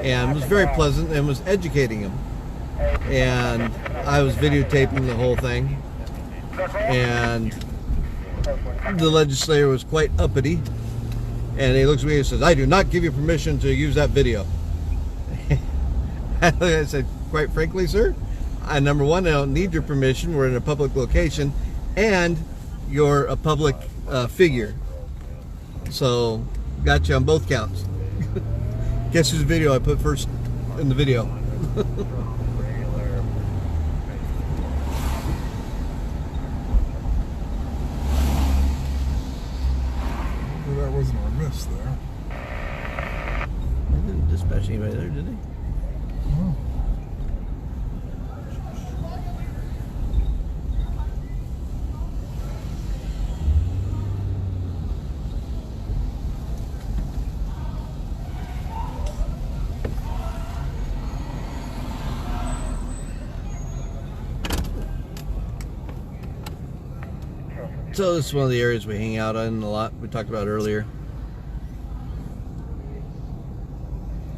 and was very pleasant and was educating him, and I was videotaping the whole thing, and the legislator was quite uppity, and he looks at me and says, "I do not give you permission to use that video." I said, "Quite frankly, sir, number one, I don't need your permission. We're in a public location, and you're a public figure. So, got you on both counts." Guess whose video I put first in the video? Well, that wasn't our miss there. They didn't dispatch anybody there, did they? Oh. So this is one of the areas we hang out in a lot. We talked about earlier.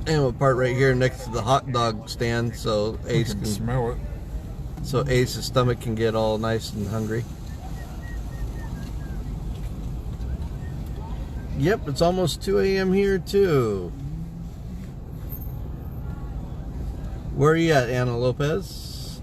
And we'll park right here next to the hot dog stand, so I Ace can can, smell it. so Ace's stomach can get all nice and hungry. Yep, it's almost 2 a.m. here too. Where are you at, Anna Lopez?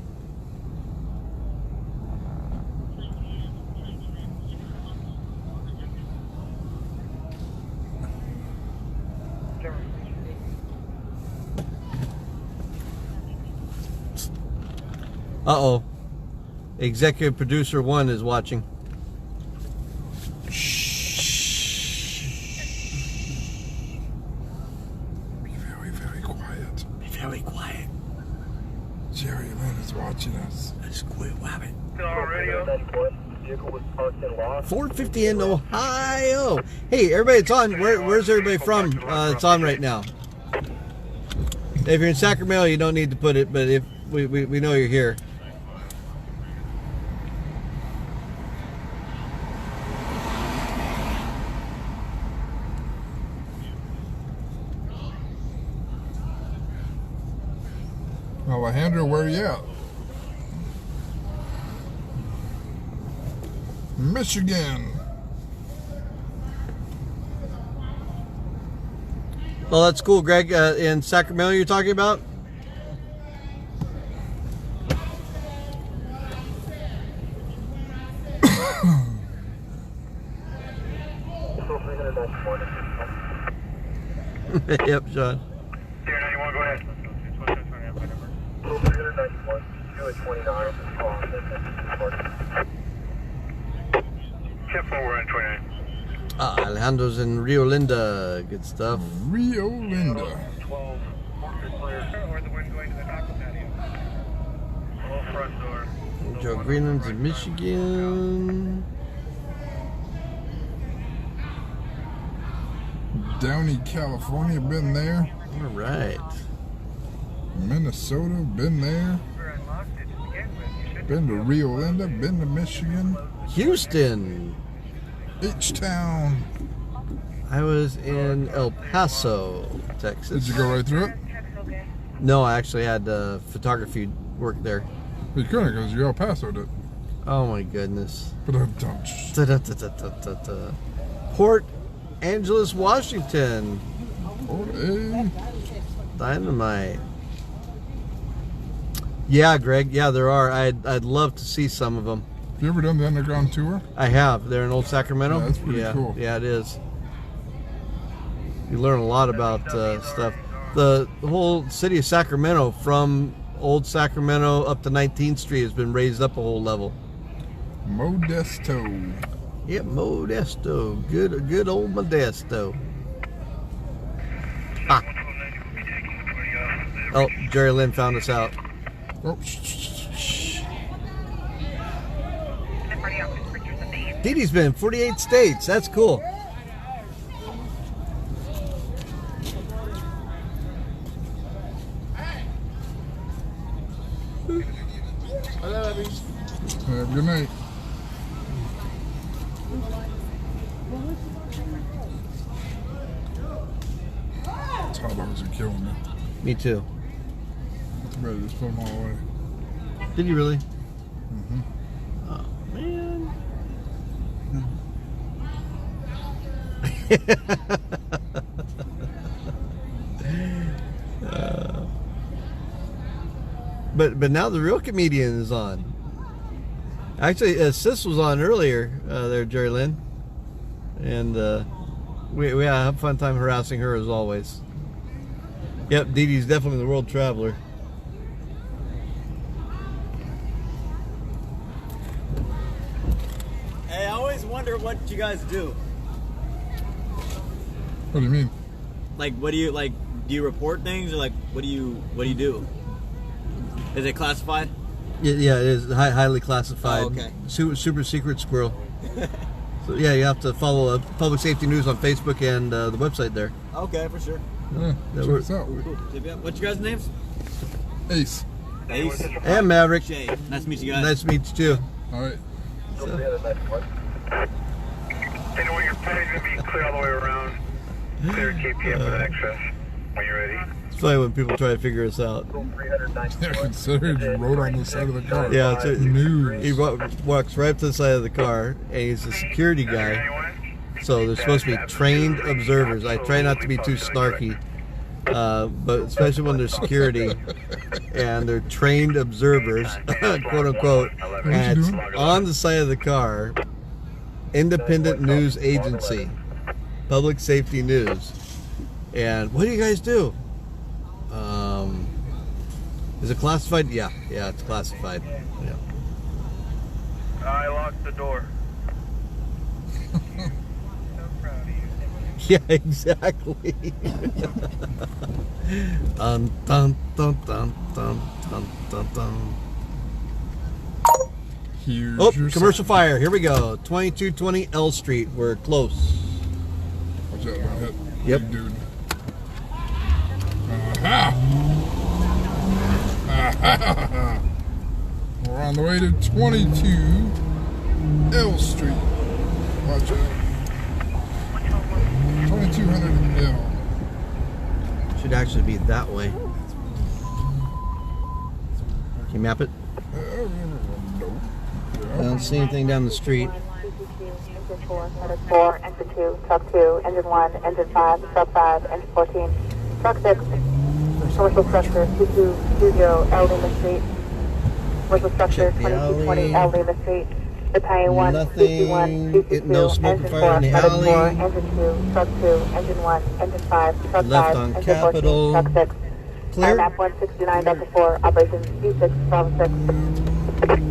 Uh-oh. Executive producer 1 is watching. Be very, very quiet. Be very quiet. Jerry Lynn is watching us. Let's quit wabbing. 450 in Ohio. Hey, everybody, it's on. Where's everybody from? It's on right now. If you're in Sacramento, you don't need to put it, but if we know you're here. Alejandro, where you at? Michigan. Well, that's cool, Greg. In Sacramento, you're talking about? Yep, Sean. Deer 91, go ahead. 391, 229. 10-4, we're on 29. Alejandro's in Rio Linda. Good stuff. Rio Linda. 12, or the one going to the taco patio. All front door. Joe Greenland's in Michigan. Downey, California, been there. All right. Minnesota, been there. Been to Rio Linda, been to Michigan. Houston. H-Town. I was in El Paso, Texas. Did you go right through it? No, I actually had photography work there. You couldn't because you El Paso did. Oh my goodness. Ba-dum-dum. Port Angeles, Washington. Oh, Dynamite. Yeah, Greg. Yeah, there are. I'd love to see some of them. Have you ever done the underground tour? I have. They're in Old Sacramento. Yeah, that's pretty cool. Yeah, it is. You learn a lot about stuff. The whole city of Sacramento, from Old Sacramento up to 19th Street, has been raised up a whole level. Modesto. Yep, Modesto. Good old Modesto. Ah. Oh, Jerry Lynn found us out. Oh, Dee Dee's been in 48 states. That's cool. good night. Hot dogs are killing me. Me too. Too bad I just put them all away. Did you really? Mm-hmm. Oh, man. But now the real comedian is on. Actually, Sis was on earlier there, Jerry Lynn. And we have a fun time harassing her as always. Yep, Dee Dee's definitely the world traveler. Hey, I always wonder what you guys do. What do you mean? Like, what do you like? Do you report things, or like, what do you do? Is it classified? Yeah, it is highly classified. Oh, okay. Super secret squirrel. So yeah, you have to follow Public Safety News on Facebook and the website there. Okay, for sure. Yeah, check us out. Cool. What's your guys' names? Ace. Ace. And Maverick. Shay. Nice to meet you guys. Nice to meet you too. All right. And when your plan's going to be clear all the way around, clear KPM for the next fest when you're ready. It's funny when people try to figure us out. Yeah, consider it just rode on the side of the car. Yeah, it's News. he walks right up to the side of the car, and he's a security guy. So they're supposed to be trained observers. I try not to be too snarky, but especially when they're security and they're trained observers, quote unquote, and it's on the side of the car, independent news agency, Public Safety News. And what do you guys do? Is it classified? Yeah, it's classified. Yeah. I locked the door. So proud of you. Yeah, exactly. Dun, dun, dun, dun, dun, dun, dun, dun. Here's Oh, your commercial sign. fire. Here we go. 2220 L Street. We're close. Watch out, don't hit. Yep. Big dude. Aha! Aha! We're on the way to 22 L Street. Watch out. 2200 L. Should actually be that way. Can you map it? I don't see anything down the street. Engine 4, engine 2, truck 2, engine 1, engine 5, truck 5, engine 14, truck 6, commercial structure 2220 L Lima Street, commercial structure Check the 2220 alley. L Lima Street, battalion 1, Nothing. CC1, CC2, No smoking engine fire 4, in the medic 4, alley. engine 2, truck 2, engine 1, engine 5, truck Left 5, on engine Capitol. 14, truck 6. Clear. Map 169 Delta 4, operations B6, Bravo 6.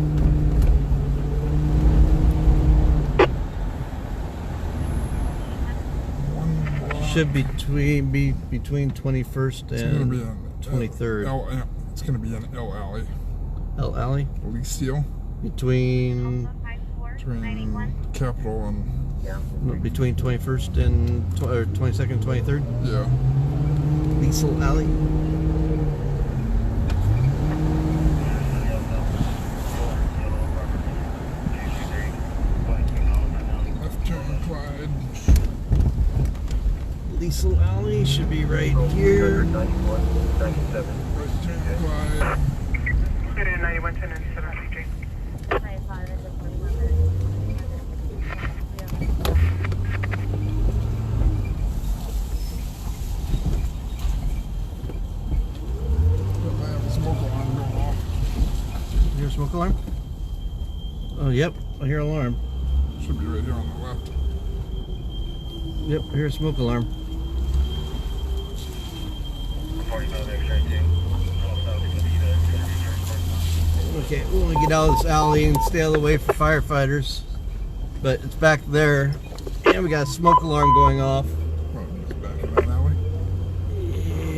Should be between 21st It's gonna be and an 23rd. It's gonna be an L alley. L Alley? Lucille. Between Capitol and between 21st and 22nd, 23rd. yeah. Liesel Alley. Left turn Clyde. Liesel Alley should be right here. Right turn Clyde. Studio 9110 and 7th Street. I have a smoke alarm going off. You hear a smoke alarm? Oh, yep. I hear alarm. Should be right here on the left. Yep, I hear a smoke alarm. Okay, we want to get out of this alley and stay out of the way for firefighters. But it's back there. And we got a smoke alarm going off. Oh, back in that alley.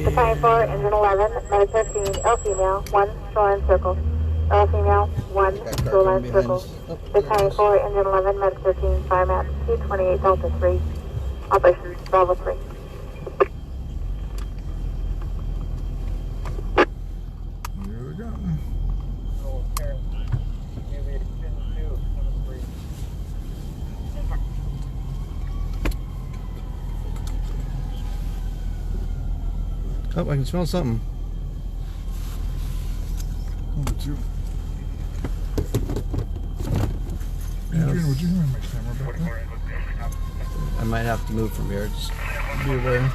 Battalion 4, engine 11, medic 13, L female, 1, shoreline circle. L female, 1, shoreline circle. Battalion 4, engine 11, medic 13, fire map 228 Delta 3. Operations Bravo 3. Here we go. Oh, I can smell something. Number 2. Adrian, would you hand my camera back there? I might have to move from here. Just be aware.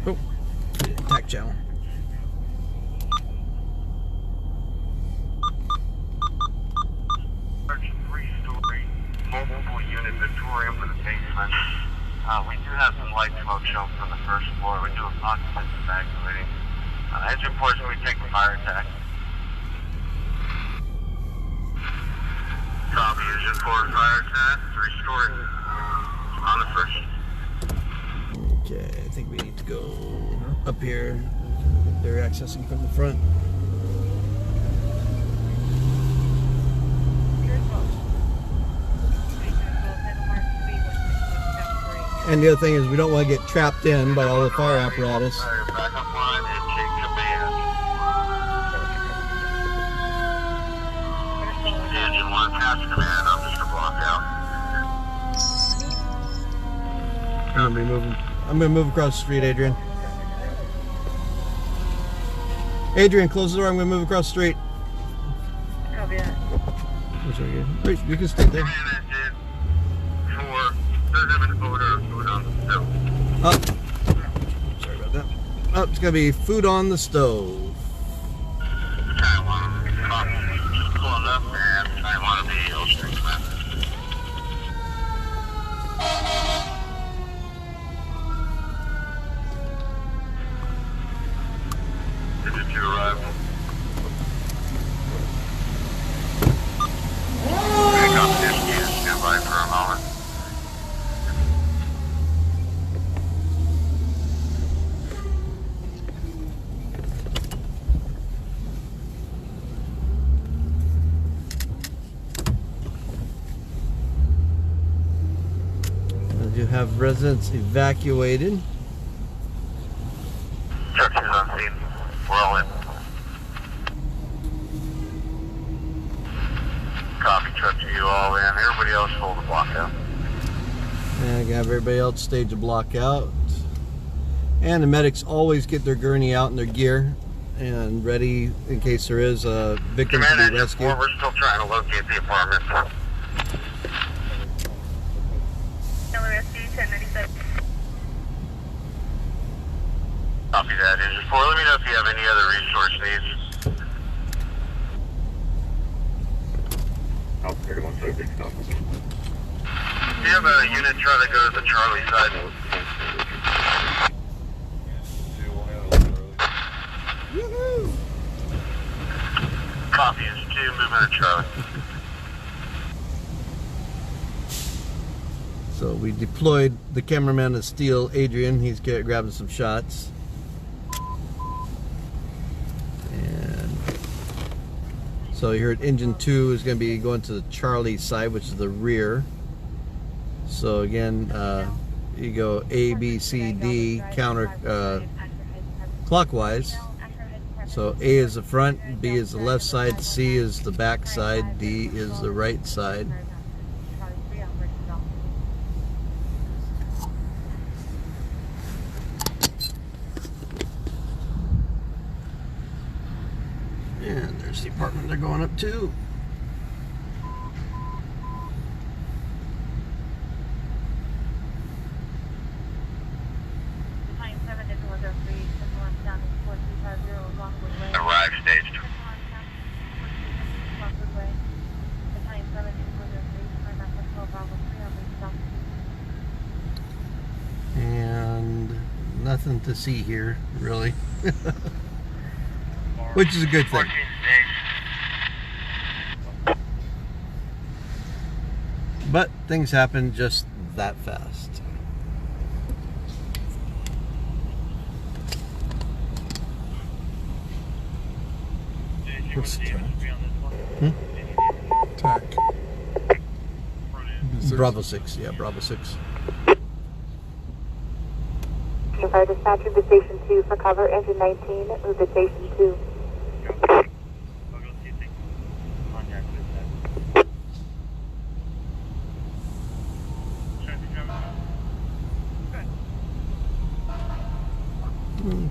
Oh, attack channel. Three-story multiple unit Victoria for the basement. We do have some light smoke shown from the first floor. We do a occupants evacuating. Engine portion, we take the fire attack. Copy, engine 4 fire attack, 3-story on the first. Okay, I think we need to go up here. They're accessing from the front. And the other thing is we don't want to get trapped in by all the fire apparatus. Backup line and take command. Engine 1 pass command, I'm just a block out. I'm gonna move across the street, Adrian. Adrian, close the door. I'm gonna move across the street. Copy that. Wait, you can stay there. Command engine 4, does have an odor of food on the stove. Oh, sorry about that. Oh, it's gonna be food on the stove. I want to be pulling up and I want to be L Street. have residents evacuated. Structures on scene. We're all in. Copy, truck to you all in. Everybody else hold the block out. And I have everybody else stage a block out. And the medics always get their gurney out and their gear and ready in case there is a victim to be rescued. We're still trying to locate the apartment. LRSD 1097. Copy that. Engine 4, let me know if you have any other resource needs. Do you have a unit try to go to the Charlie side? Woohoo! Copy is 2, moving to Charlie. So we deployed the cameraman of steel, Adrian. He's grabbing some shots. And so you heard engine 2 is going to be going to the Charlie side, which is the rear. So again, you go A, B, C, D, counter clockwise. So A is the front, B is the left side, C is the back side, D is the right side. And there's the apartment they're going up to. Arrive staged. And nothing to see here, really. Which is a good thing. But things happen just that fast. What's TAC? Hmm? TAC. Bravo 6, yeah, Bravo 6. Fire dispatcher to station 2 for cover. Engine 19, move to station 2.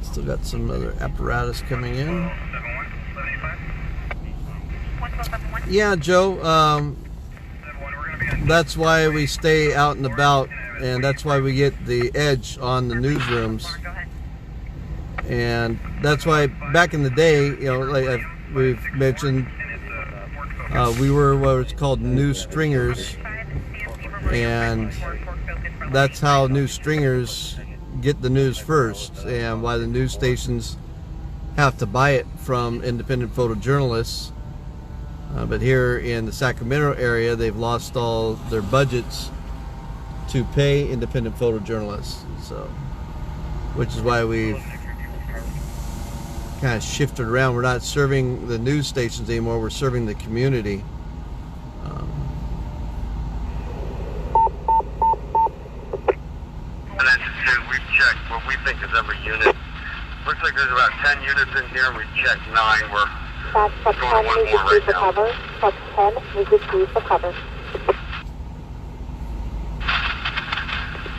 Still got some other apparatus coming in. Yeah, Joe, that's why we stay out and about, and that's why we get the edge on the newsrooms. And that's why back in the day, you know, like we've mentioned, we were what was called news stringers, and that's how news stringers get the news first, and why the news stations have to buy it from independent photojournalists. But here in the Sacramento area, they've lost all their budgets to pay independent photojournalists. So, which is why we've kind of shifted around. We're not serving the news stations anymore. We're serving the community. And then we've checked what we think is every unit. Looks like there's about 10 units in here. We've checked 9. We're Truck 10, move to 2 for cover. Truck 10, move to 2 for cover.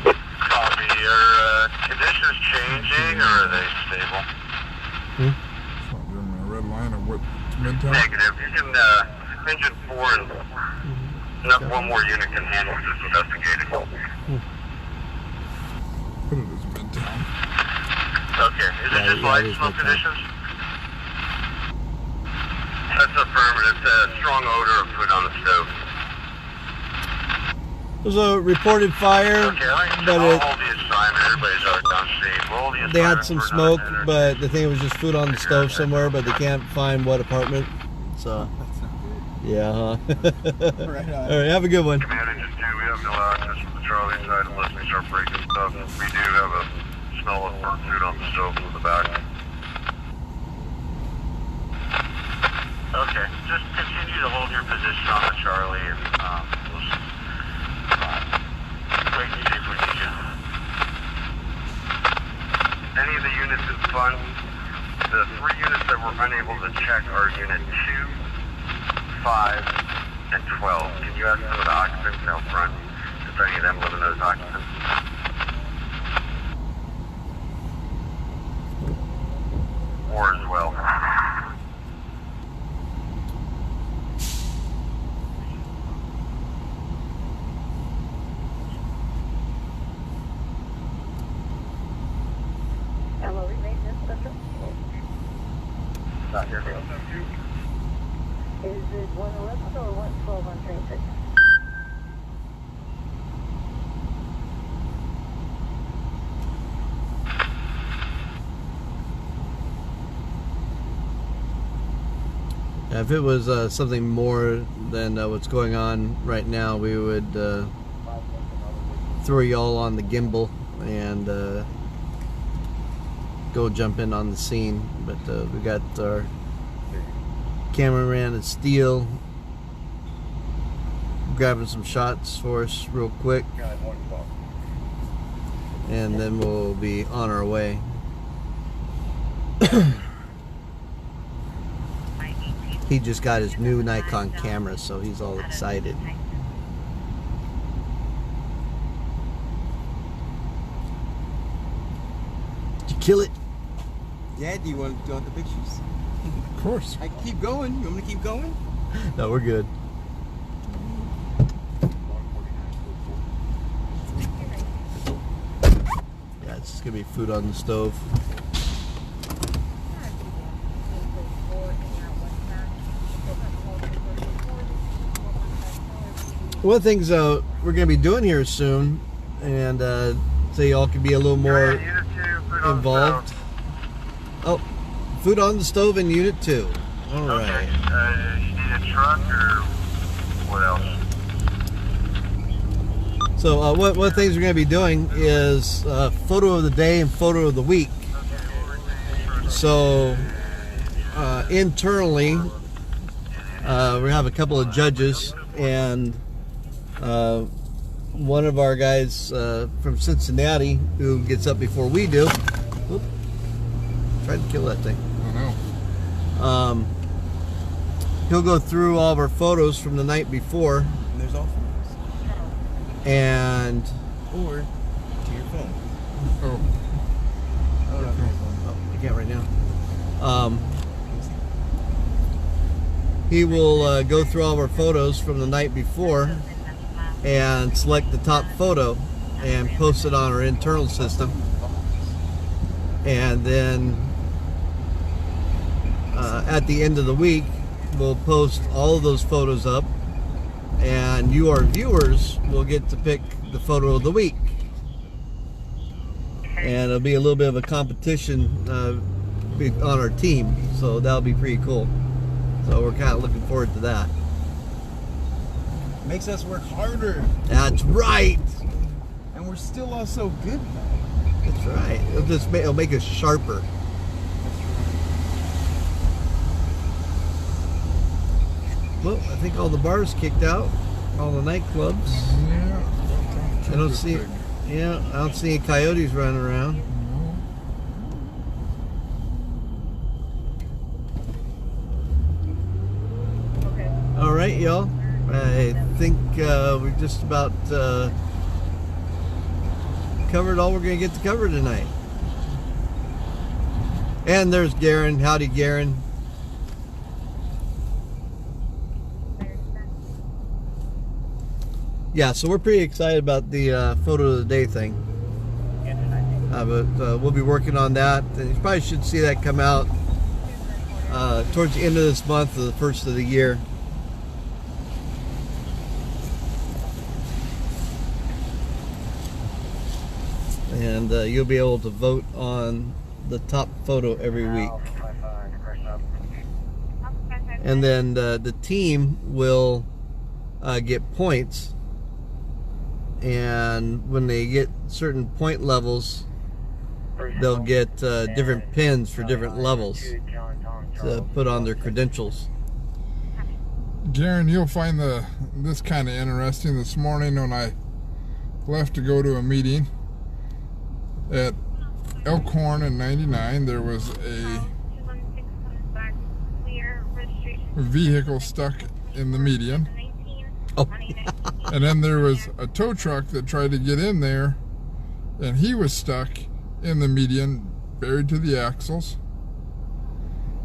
Copy. Are conditions changing or are they stable? It's not giving me a red line of what Midtown. Negative. You can, engine 4 and one more unit can handle this investigating. Put it as Midtown. Okay. Is it just light smoke conditions? That's affirmative. It's a strong odor of food on the stove. There's a reported fire, Okay, but we'll hold the assignment. Everybody's already on scene. We'll hold the they had assignment some for another smoke, minute. but the thing was just food on the stove somewhere, but they can't find what apartment. So, yeah, huh? All right, have a good one. Command Engine 2, we have no access to the Charlie side unless we start breaking stuff. We do have a smell of burnt food on the stove in the back. Okay, just continue to hold your position on the Charlie and we'll break easy if we need you. funds. The 3 units that we're unable to check are Unit 2, 5, and 12. Can you ask some of the occupants out front if any of them live in those occupants? Or as well. Hello, maintenance center. Not here. Is it 111 or 112 on train 6? If it was something more than what's going on right now, we would throw y'all on the gimbal and go jump in on the scene. But we got our cameraman and Steel grabbing some shots for us real quick, and then we'll be on our way. He just got his new Nikon camera, so he's all excited. Did you kill it? Yeah, do you want the pictures? Of course. I can keep going. You want me to keep going? No, we're good. Yeah, it's just gonna be food on the stove. One of the things we're going to be doing here soon, and so y'all can be a little more involved. Oh, food on the stove in Unit 2. All right. You need a truck or what else? So one of the things we're going to be doing is photo of the day and photo of the week. So internally, we have a couple of judges, and one of our guys from Cincinnati who gets up before we do. Oop, tried to kill that thing. Oh no. He'll go through all of our photos from the night before, And there's all photos. and Or to your phone. Oh. Oh, not my phone. oh, I can't right now. He will go through all of our photos from the night before and select the top photo and post it on our internal system, and then at the end of the week we'll post all of those photos up, and you, our viewers, will get to pick the photo of the week, and it'll be a little bit of a competition on our team, so that'll be pretty cool. So we're kind of looking forward to that. Makes us work harder. That's right. And we're still all so good. That's right. It'll make us sharper. Well, I think all the bars kicked out, all the nightclubs. Yeah. I don't see. Yeah, I don't see any coyotes running around. All right, y'all. I think we're just about covered all we're going to get to cover tonight. And there's Garen. Howdy, Garen. Yeah, so we're pretty excited about the photo of the day thing. But we'll be working on that. And you probably should see that come out towards the end of this month or the first of the year. And you'll be able to vote on the top photo every week. And then the team will get points, and when they get certain point levels, they'll get different pins for different levels to put on their credentials. Garen, you'll find this kind of interesting. This morning when I left to go to a meeting, at Elkhorn in 99, there was a vehicle stuck in the median. Oh. And then there was a tow truck that tried to get in there, and he was stuck in the median, buried to the axles.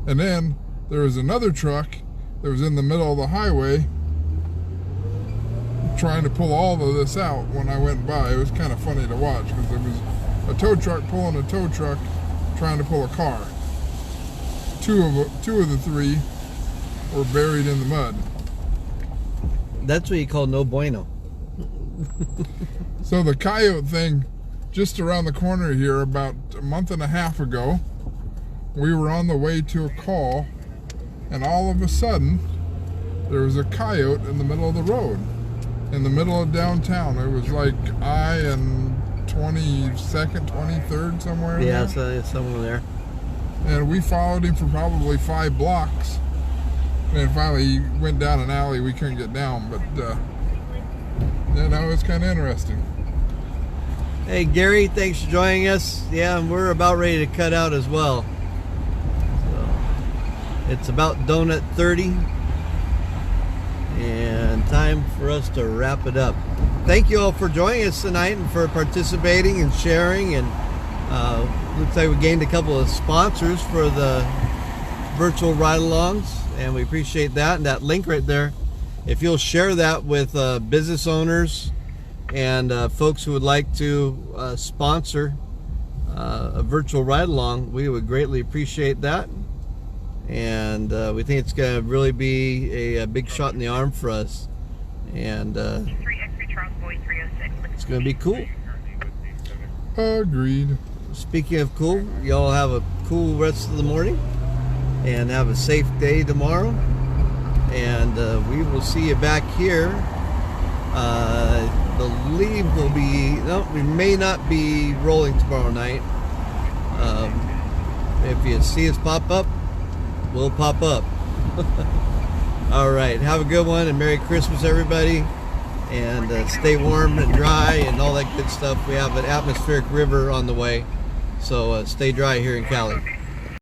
And then there was another truck that was in the middle of the highway trying to pull all of this out when I went by. It was kind of funny to watch because there was a tow truck pulling a tow truck trying to pull a car. Two of the three were buried in the mud. That's what you call no bueno. So the coyote thing, just around the corner here, about a month and a half ago, we were on the way to a call, and all of a sudden, there was a coyote in the middle of the road, in the middle of downtown. It was like I and 22nd, 23rd, somewhere in Yeah, there. so it's somewhere there. And we followed him for probably 5 blocks. And finally, he went down an alley we couldn't get down, but you know, it's kind of interesting. Hey Gary, thanks for joining us. Yeah, we're about ready to cut out as well. So, it's about donut 30, and time for us to wrap it up. Thank you all for joining us tonight and for participating and sharing. And looks like we gained a couple of sponsors for the virtual ride-alongs, and we appreciate that. And that link right there, if you'll share that with business owners and folks who would like to sponsor a virtual ride-along, we would greatly appreciate that. And we think it's going to really be a big shot in the arm for us. And it's going to be cool. Agreed. Speaking of cool, y'all have a cool rest of the morning and have a safe day tomorrow. And we will see you back here. I believe we'll be, no, we may not be rolling tomorrow night. If you see us pop up, we'll pop up. All right, have a good one, and Merry Christmas, everybody. And stay warm and dry and all that good stuff. We have an atmospheric river on the way, so stay dry here in Cali.